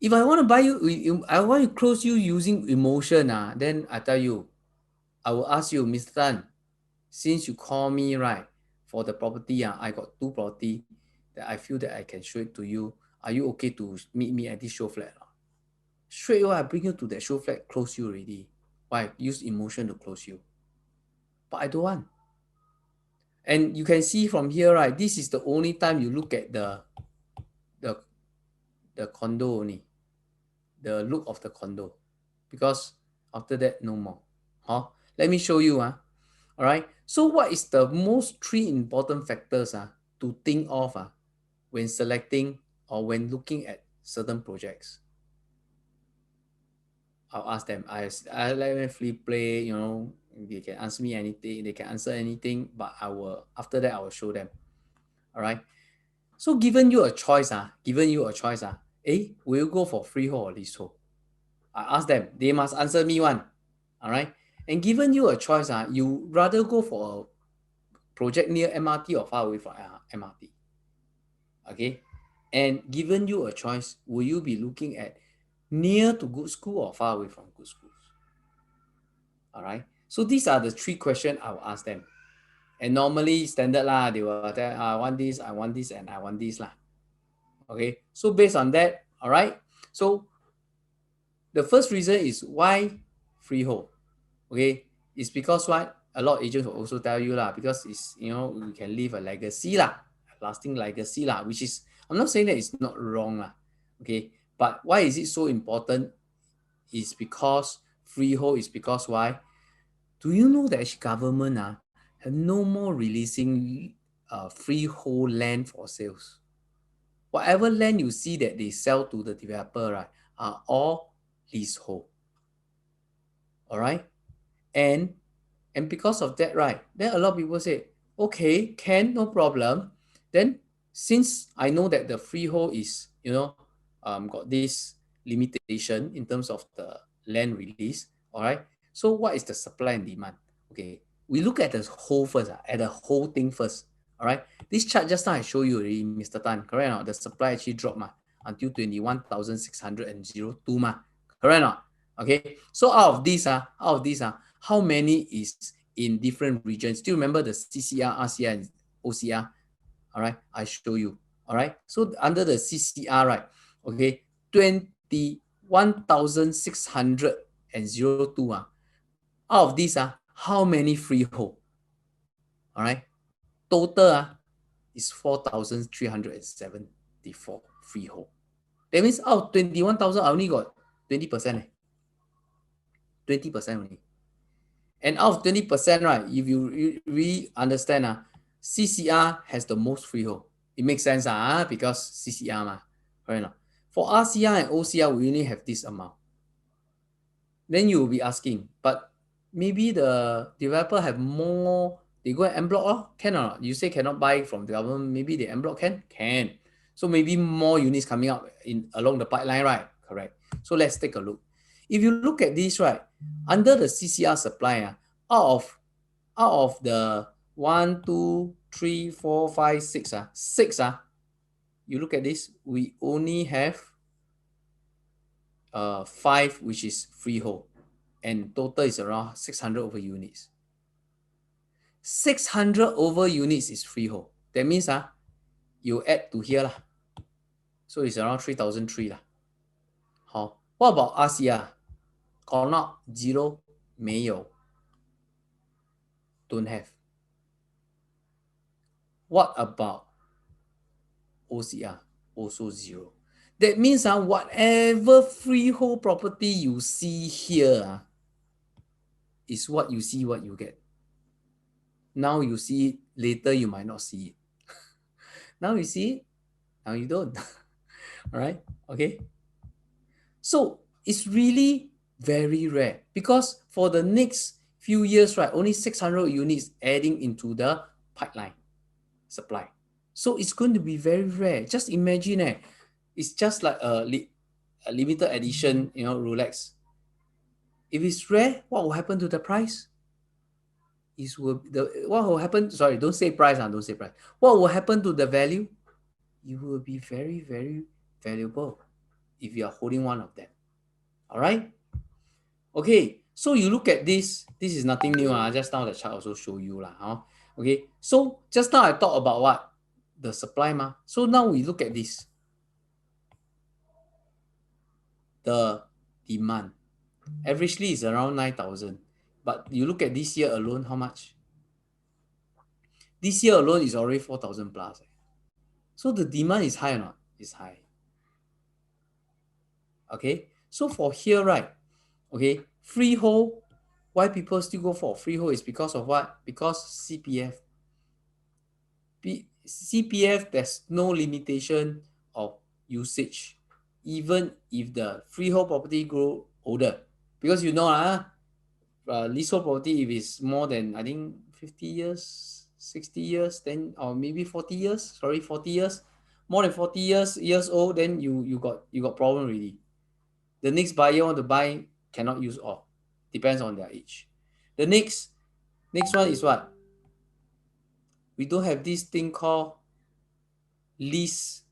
If I want to buy you, I want to close you using emotion, then I tell you, I will ask you, Mr. Tan, since you call me, right, for the property, I got two property that I feel that I can show it to you. Are you okay to meet me at this show flat? Straight away, I bring you to that show flat, close you already. Why? Use emotion to close you. But I don't want. And you can see from here, right, this is the only time you look at the condo only. The look of the condo. Because after that, no more. Let me show you. All right. So what is the most three important factors to think of when selecting or when looking at certain projects? I'll ask them. I let them free play, they can answer me anything, they can answer anything, but after that I will show them. All right. So given you a choice, will you go for freehold or leasehold? I ask them, they must answer me one. All right. And given you a choice, you rather go for a project near MRT or far away from MRT. Okay. And given you a choice, will you be looking at near to good school or far away from good schools? All right. So these are the three questions I will ask them. And normally standard they will tell, I want this, and I want this Okay. So based on that, all right. So The first reason is why freehold. Okay, it's because what a lot of agents will also tell you lah, because it's you can leave a legacy lah, a lasting legacy lah, which is I'm not saying that it's not wrong lah. Okay, but why is it so important? Is because freehold is because why? Do you know that government have no more releasing freehold land for sales? Whatever land you see that they sell to the developer, right, are all leasehold. All right, and because of that, right, then a lot of people say, okay, can, no problem. Then since I know that the freehold is got this limitation in terms of the land release, all right. So what is the supply and demand? Okay, we look at the whole first, at the whole thing first. All right, this chart just now I show you already, Mr. Tan, correct or not? The supply actually dropped until 21,602 correct or not? Okay, so out of these, how many is in different regions? Still remember the CCR, RCR, and OCR? All right, I show you. All right, so under the CCR, right, okay, 21,602. Out of these, how many freehold? All right, total is 4,374 freehold. That means out of 21,000, I only got 20%. 20% only. And out of 20%, right, if you really understand, CCR has the most freehold. It makes sense because CCR, right? For RCR and OCR, we only have this amount. Then you will be asking, but maybe the developer have more, they go and en bloc, can or not? You say cannot buy from the government, maybe they en bloc can? Can. So maybe more units coming up along the pipeline, right? Correct. So let's take a look. If you look at this, right, under the CCR supply, out of the 1, 2, 3, 4, 5, 6, you look at this, we only have 5, which is freehold, and total is around 600 over units. 600 over units is freehold. That means you add to here lah. So it's around 3,003 lah. What about RCR? Not 0 没有 don't have. What about OCR? Also 0. That means whatever freehold property you see here is what you see, what you get. Now you see it, later you might not see it. Now you see it, now you don't. All right, okay. So it's really very rare because for the next few years, right, only 600 units adding into the pipeline supply. So it's going to be very rare. Just imagine, it's just like a limited edition, Rolex. If it's rare, what will happen to the price? What will happen? Sorry, don't say price. Don't say price. What will happen to the value? It will be very, very valuable if you are holding one of them. All right. Okay. So you look at this. This is nothing new. Just now the chart also show you lah. Okay. So just now I talked about what? The supply So now we look at this. The demand. Averagely is around 9,000. But you look at this year alone, how much? This year alone is already 4,000 plus. So the demand is high or not? It's high. Okay. So for here, right? Okay. Freehold. Why people still go for freehold is because of what? Because CPF. CPF, there's no limitation of usage, even if the freehold property grow older. Because leasehold property, if it's more than, I think, 50 years, 60 years, then, or maybe 40 years, 40 years, more than 40 years old, then you got problem already. The next buyer want to buy cannot use all. Depends on their age. The next one is what? We don't have this thing called lease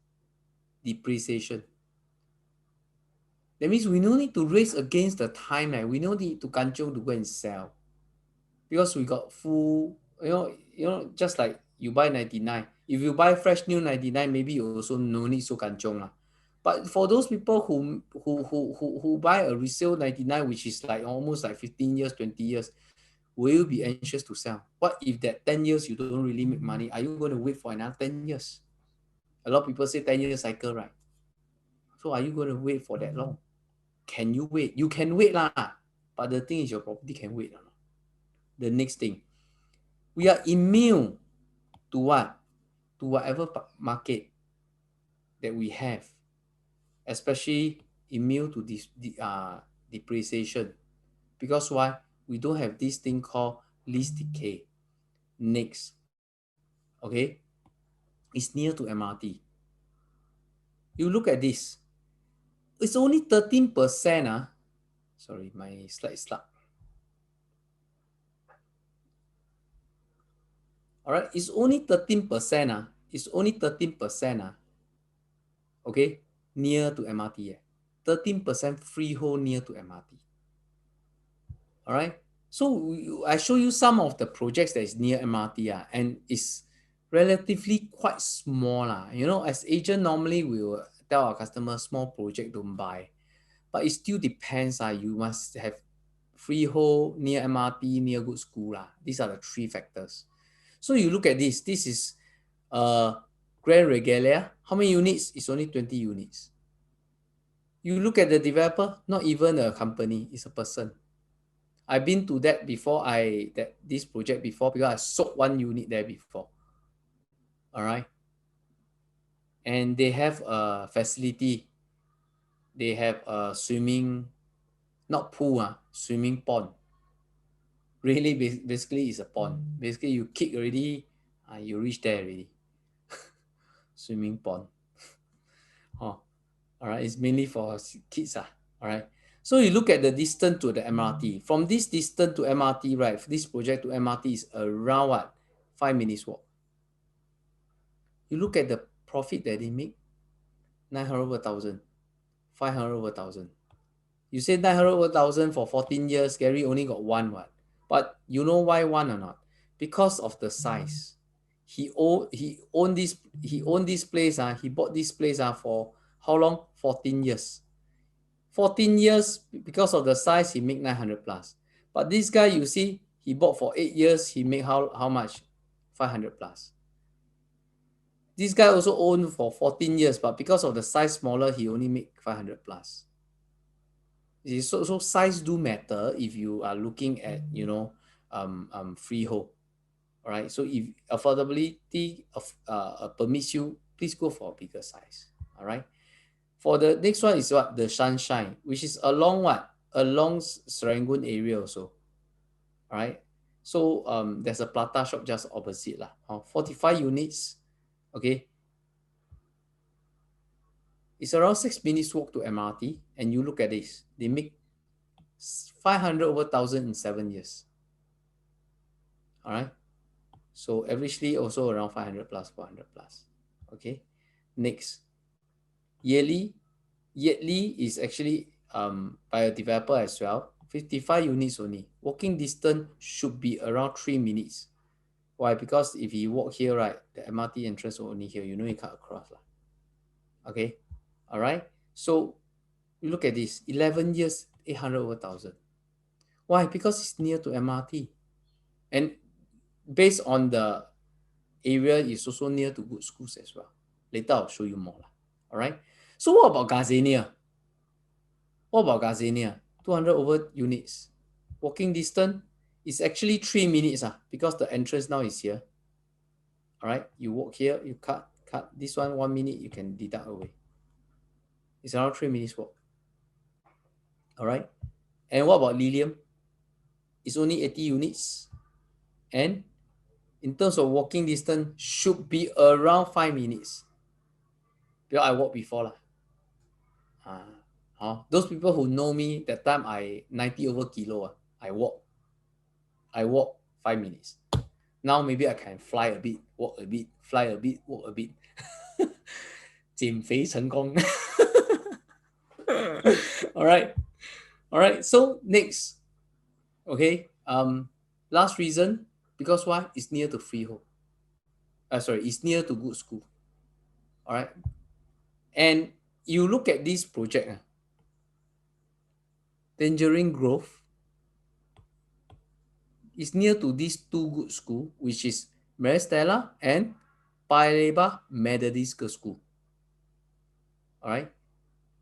depreciation. That means we no need to raise against the time. We no need to kanchong to go and sell. Because we got full, just like you buy 99. If you buy fresh new 99, maybe you also no need so kanchong. But for those people who buy a resale 99, which is like almost like 15 years, 20 years, will you be anxious to sell? What if that 10 years you don't really make money? Are you going to wait for another 10 years? A lot of people say 10-year cycle, right? So are you going to wait for that long? Can you wait? You can wait lah. But the thing is your property can wait or not. The next thing, we are immune to what? To whatever market that we have, especially immune to this depreciation. Because why? We don't have this thing called lease decay. Next, okay, it's near to MRT. You look at this, it's only 13%. Sorry, my slide stuck. All right, it's only 13%. It's only 13%. Okay, near to MRT. 13% freehold near to MRT. All right. So I show you some of the projects that is near MRT, and it's relatively quite small. You know, as agent, normally we will tell our customers small project don't buy. But it still depends. You must have freehold, near MRT, near good school. These are the three factors. So you look at this. This is Grand Regalia. How many units? It's only 20 units. You look at the developer, not even a company, it's a person. I've been to that before, this project before, because I sold one unit there before. All right. And they have a facility. They have a swimming, not pool, swimming pond. Really, basically, it's a pond. Basically, you kick already, you reach there already. Swimming pond. Oh, all right. It's mainly for kids. All right. So you look at the distance to the MRT. From this distance to MRT, right? This project to MRT is around what? 5 minutes walk. You look at the profit that they make, 900 over 1,000, 500 over 1,000. You say 900 over 1,000 for 14 years, Garry only got one what? But you know why one or not? Because of the size. He owned this place. He bought this place for how long? 14 years. 14 years, because of the size, he make 900 plus. But this guy, you see, he bought for 8 years, he make how much? 500 plus. This guy also owned for 14 years, but because of the size smaller, he only make 500 plus. So size do matter if you are looking at, freehold. All right. So if affordability permits you, please go for a bigger size. All right. For the next one is what? The Sunshine, which is along what? Along Serangoon area also. All right. So there's a Plata shop just opposite 45 units. Okay. It's around 6 minutes walk to MRT, and you look at this. They make 500 over 1,000 in 7 years. All right. So averagely also around 500 plus, 400 plus. Okay. Next, Yearly is actually by a developer as well. 55 units only. Walking distance should be around 3 minutes. Why? Because if you walk here, right, the MRT entrance will only here. You cut across. Okay. All right. So you look at this. 11 years, 800 over 1,000. Why? Because it's near to MRT. And based on the area, is also near to good schools as well. Later, I'll show you more. All right. So what about Gazania? 200 over units. Walking distance is actually 3 minutes because the entrance now is here. All right. You walk here, you cut. This 1 minute, you can deduct away. It's around 3 minutes walk. All right. And what about Lilium? It's only 80 units. And in terms of walking distance, should be around 5 minutes. Because I walked before. Those people who know me, that time I 90 over kilo. I walk 5 minutes. Now maybe I can fly a bit, walk a bit, fly a bit, walk a bit. 减肥成功. All right. So next, okay. Last reason, because why? It's near to freehold. It's near to good school. All right. And you look at this project, Tangerine Grove is near to these two good schools, which is Mary Stella and Paya Lebar Methodist Girls' School. All right,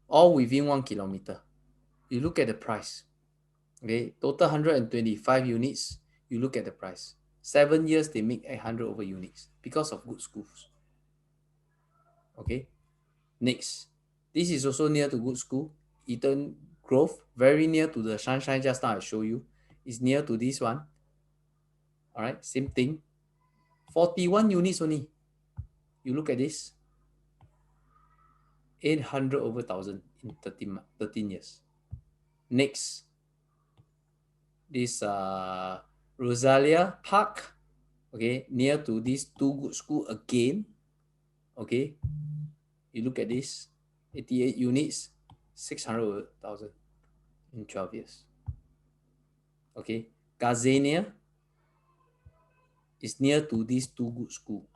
all within 1 kilometer. You look at the price. Okay, total 125 units. You look at the price. 7 years they make 800 over units because of good schools. Okay, next, this is also near to good school, Eaton Grove, very near to the Sunshine just now I show you. It's near to this one. All right, same thing. 41 units only. You look at this, 800 over 1,000 in 13 years. Next, this Rosalia Park, okay, near to these two good school again. Okay, you look at this, 88 units, 600,000 in 12 years. Okay, Gazania is near to these two good school,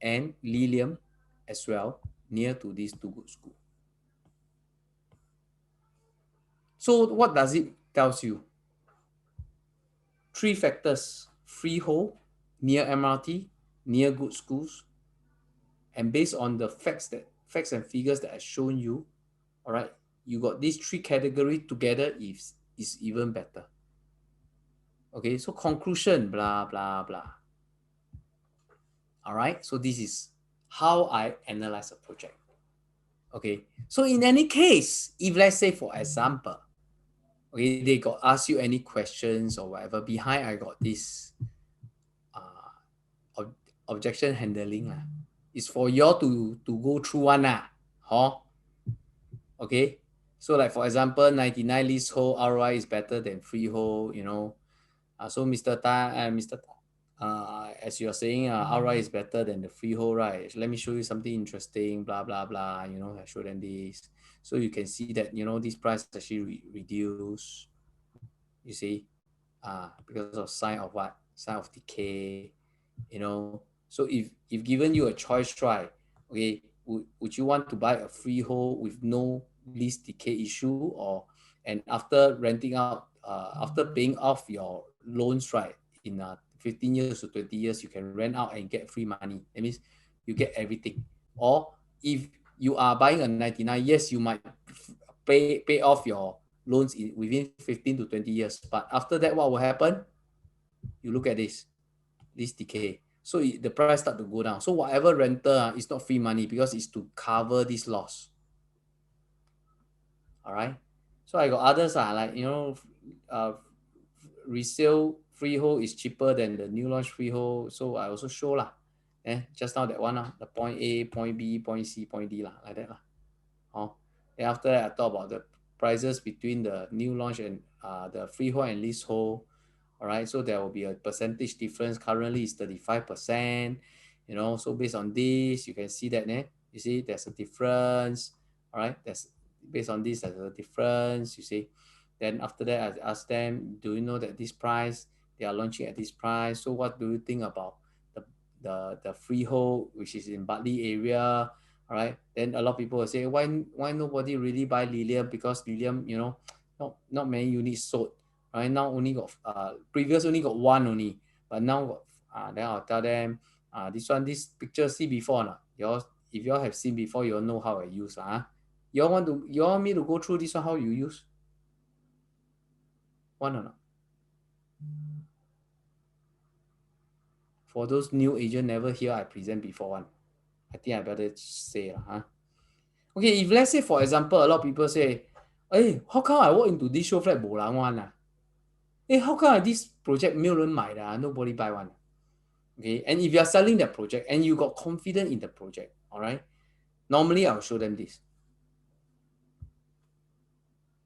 and Lilium as well, near to these two good school. So what does it tells you? 3 factors: freehold, near MRT, near good schools, and based on the facts and figures that I've shown you, all right, you got these 3 categories together is even better. Okay, so conclusion, blah blah blah. All right, so this is how I analyze a project. Okay, so in any case, if let's say for example, okay, they got ask you any questions or whatever, behind I got this objection handling it's for y'all to go through one huh? Okay, so like for example, 99 leasehold ROI is better than freehold, so Mr. Tan, as you're saying, ROI is better than the freehold, right? Let me show you something interesting, blah blah blah. I show them this, so you can see that this price actually reduce. You see, because of sign of what? Sign of decay. So if given you a choice, right? Okay, would you want to buy a freehold with no lease decay issue, or and after renting out, after paying off your loans, right, in 15 years to 20 years, you can rent out and get free money. That means you get everything. Or if you are buying a 99, yes, you might pay off your loans within 15 to 20 years. But after that, what will happen? You look at this decay. So the price start to go down. So whatever rental is not free money because it's to cover this loss. All right. So I got others like resale freehold is cheaper than the new launch freehold. So I also show just now that one the point A, point B, point C, point D like that Then after that I talk about the prices between the new launch and the freehold and leasehold. All right, so there will be a percentage difference. Currently it's 35%. So based on this, you can see that you see there's a difference. All right, that's based on this, there's a difference. You see, then after that I ask them, do you know that this price they are launching at this price? So what do you think about the freehold, which is in Bartley area? All right, then a lot of people will say, why nobody really buy Lilium? Because Lilium, not many units sold. Right now only got previous only got one only, but now got then I'll tell them this picture see before not? If y'all have seen before, y'all know how I use y'all want me to go through this one how you use? One or not? For those new agent never hear I present before one, I think I better say Okay, if let's say for example a lot of people say, hey, how come I walk into this show flat bo lang one how come this project 没有人买的nobody buy one? Okay, and if you are selling that project and you got confidence in the project, all right, normally I'll show them this.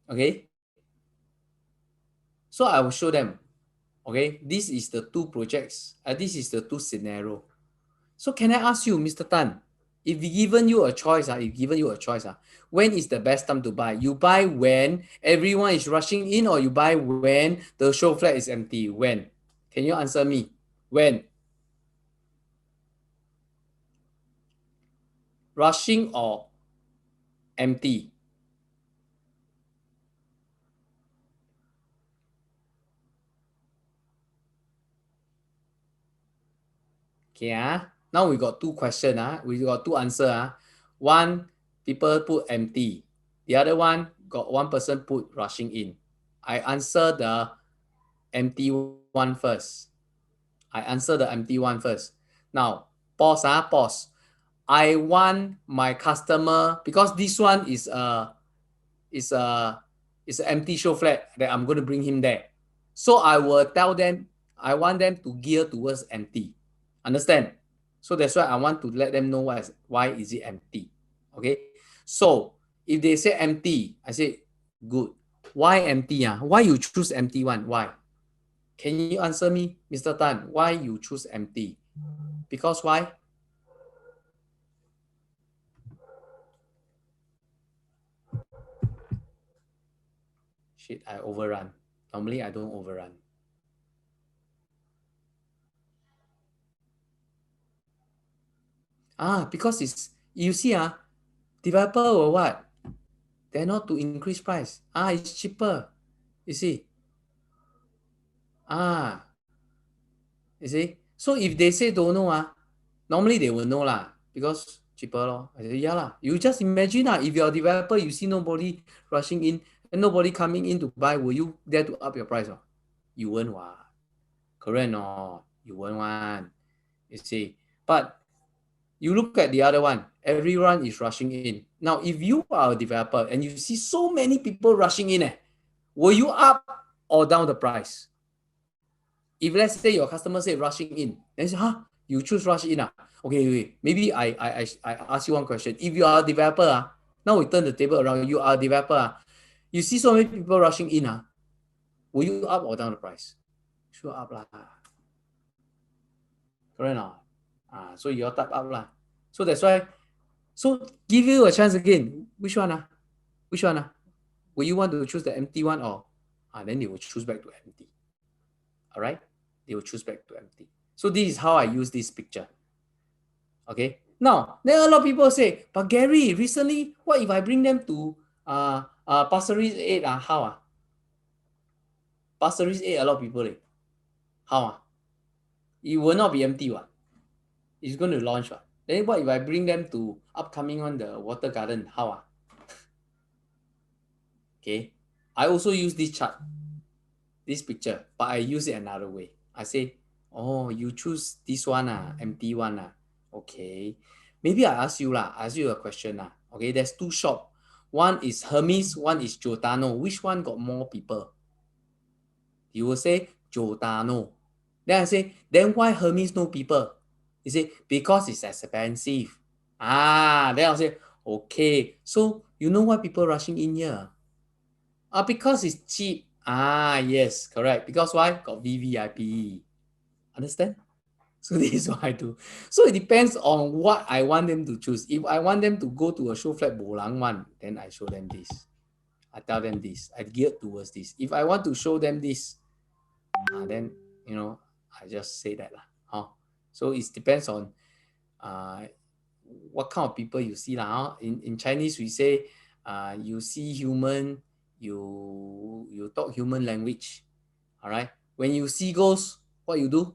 Okay, so I will show them, okay, this is the 2 projects, this is the 2 scenario. So can I ask you, Mr. Tan, if given you a choice, when is the best time to buy? You buy when everyone is rushing in, or you buy when the show flat is empty? When? Can you answer me? When? Rushing or empty. Okay, now we got two questions. We got two answers. One, people put empty. The other one, got one person put rushing in. I answer the empty one first. I answer the empty one first. Now, pause. I want my customer, because this one is is a is an empty show flat that I'm going to bring him there. So I will tell them I want them to gear towards empty. Understand? So that's why I want to let them know why is it empty. Okay. So if they say empty, I say good. Why empty? Why you choose empty one? Why? Can you answer me, Mr. Tan? Why you choose empty? Because why? Shit, I overrun. Normally I don't overrun. Because it's, you see, developer or what? They're not to increase price. It's cheaper. You see? Ah, you see? So if they say don't know, normally they will know lah, because cheaper lor. I say, yeah lah. You just imagine if you're a developer, you see nobody rushing in and nobody coming in to buy, will you dare to up your price? You won't what? Correct no? You won't want. You see? But you look at the other one, everyone is rushing in. Now, if you are a developer and you see so many people rushing in, will you up or down the price? If let's say your customer say rushing in, then you say, you choose rush in. Okay, maybe I ask you one question. If you are a developer, now we turn the table around, you are a developer, you see so many people rushing in, will you up or down the price? Sure up lah. Correct not? So you type up lah. So that's why, so give you a chance again. Which one? Which one? Will you want to choose the empty one, or then they will choose back to empty. All right? They will choose back to empty. So this is how I use this picture. Okay? Now, then a lot of people say, but Gary, recently, what if I bring them to Pasir Ris 8? How? Pasir Ris 8, a lot of people. How? It will not be empty. It's going to launch. Then what if I bring them to upcoming on the Water Garden? How? Okay? I also use this chart, this picture, but I use it another way. I say, you choose this one, empty one. Okay. Maybe I ask you a question. Okay, there's two shops. One is Hermes, one is Giordano. Which one got more people? You will say Giordano. Then I say, then why Hermes no people? You say, because it's expensive. Then I'll say, okay. So you know why people rushing in here? Because it's cheap. Yes, correct. Because why? Got VVIP. Understand? So this is what I do. So it depends on what I want them to choose. If I want them to go to a show flat Bolang one, then I show them this. I tell them this. I geared towards this. If I want to show them this, then I just say that So it depends on what kind of people you see In Chinese we say you see human, you talk human language. All right. When you see ghosts, what you do?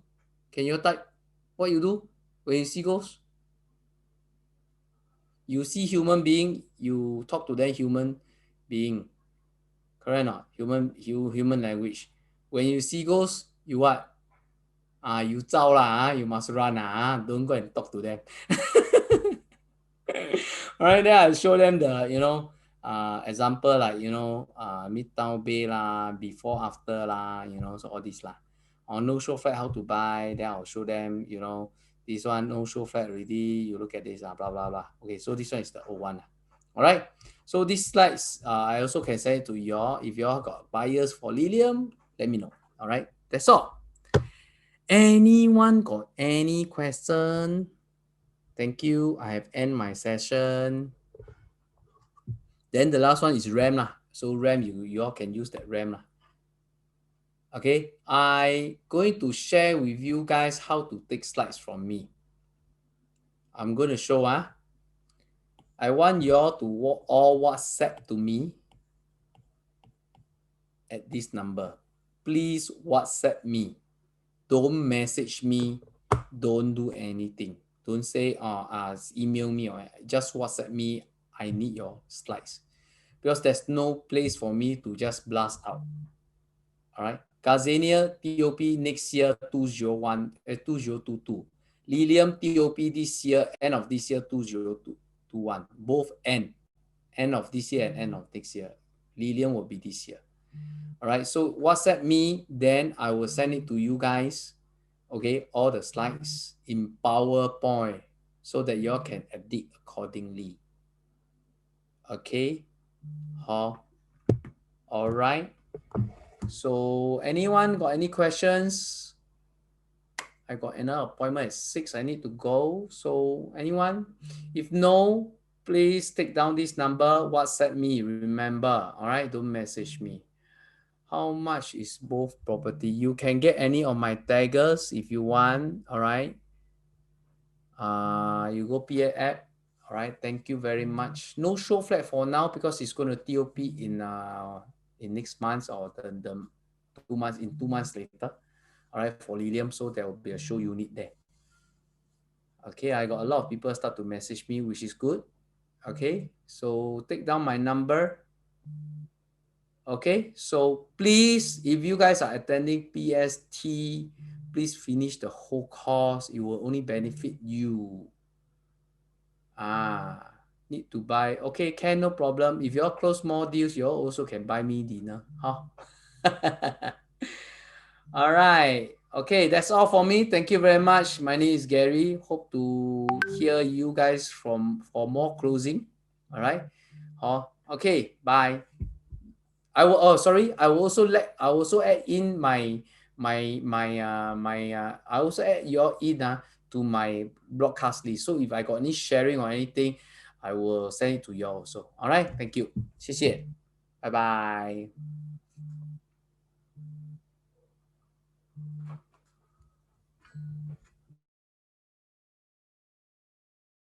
Can you type what you do when you see ghosts? You see human being, you talk to them human being. Correct not? Human language. When you see ghosts, you what? You zao lah, you must run don't go and talk to them. All right, then I show them the example like Midtown Bay lah, before after lah, so all this lah. On no show flat how to buy, then I'll show them this one no show flat already. You look at this blah blah blah. Okay, so this one is the old one. All right. So these slides I also can send it to y'all. If y'all got buyers for Lilium, let me know. All right. That's all. Anyone got any question? Thank you. I have end my session. Then the last one is RAM lah. So RAM, you all can use that RAM lah. Okay, I going to share with you guys how to take slides from me. I'm going to show I want you all to all WhatsApp to me at this number. Please WhatsApp me. Don't message me. Don't do anything. Don't say, email me or just WhatsApp me. I need your slides. Because there's no place for me to just blast out. All right. Gazania TOP next year 2022. Lilium TOP this year, end of this year 2021. Both end of this year and end of next year. Lilium will be this year. All right. So WhatsApp me, then I will send it to you guys. Okay, all the slides in PowerPoint so that y'all can edit accordingly. Okay. All right. So anyone got any questions? I got another appointment at 6. I need to go. So anyone? If no, please take down this number. WhatsApp me. Remember. All right. Don't message me. How much is both property? You can get any of my taggers if you want. All right. You go PA app. All right. Thank you very much. No show flat for now because it's going to TOP in next month or the 2 months in 2 months later. All right, for Lilium, so there will be a show unit there. Okay, I got a lot of people start to message me, which is good. Okay, so take down my number. Okay, so please, if you guys are attending PST, please finish the whole course. It will only benefit you. Need to buy. Okay, can, no problem. If you all close more deals, you all also can buy me dinner. Huh? All right. Okay, that's all for me. Thank you very much. My name is Gary. Hope to hear you guys for more closing. All right. Okay. Bye. I will. Oh, sorry. I will also add in I also add your in to my broadcast list. So if I got any sharing or anything, I will send it to you also. All right. Thank you. 谢谢. Bye bye.